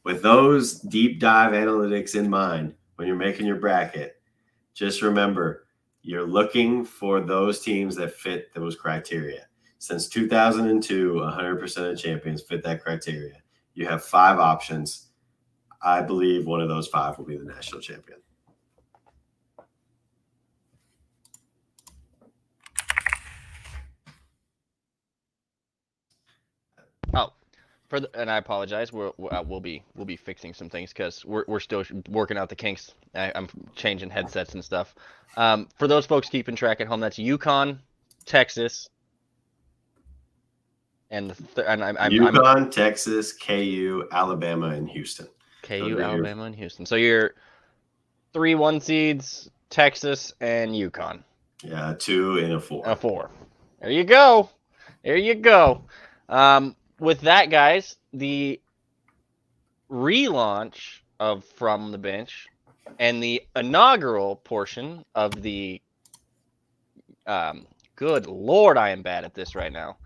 with those deep dive analytics in mind, when you're making your bracket, just remember you're looking for those teams that fit those criteria. Since 2002, 100% of champions fit that criteria. You have 5 options. I believe one of those 5 will be the national champion. Oh, and I apologize. We'll be fixing some things because we're still working out the kinks. I'm changing headsets and stuff. For those folks keeping track at home, that's Yukon, Texas, and Yukon, Texas, KU, Alabama, and Houston. KU, Alabama, and Houston. So you're 3 1 seeds, Texas and Yukon. Yeah, 2 and a 4. A 4. There you go. There you go. With that, guys, the relaunch of From the Bench and the inaugural portion of the good Lord, I am bad at this right now.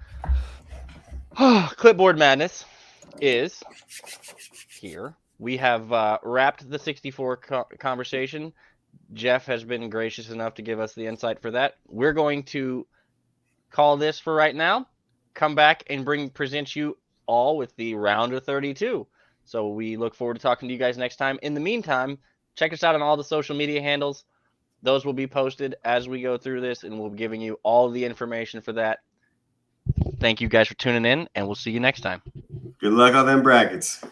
Clipboard Madness is here. We have wrapped the 64 conversation. Jeff has been gracious enough to give us the insight for that. We're going to call this for right now. Come back and present you all with the round of 32. So we look forward to talking to you guys next time. In the meantime, check us out on all the social media handles. Those will be posted as we go through this, and we'll be giving you all the information for that. Thank you guys for tuning in, and we'll see you next time. Good luck on them brackets.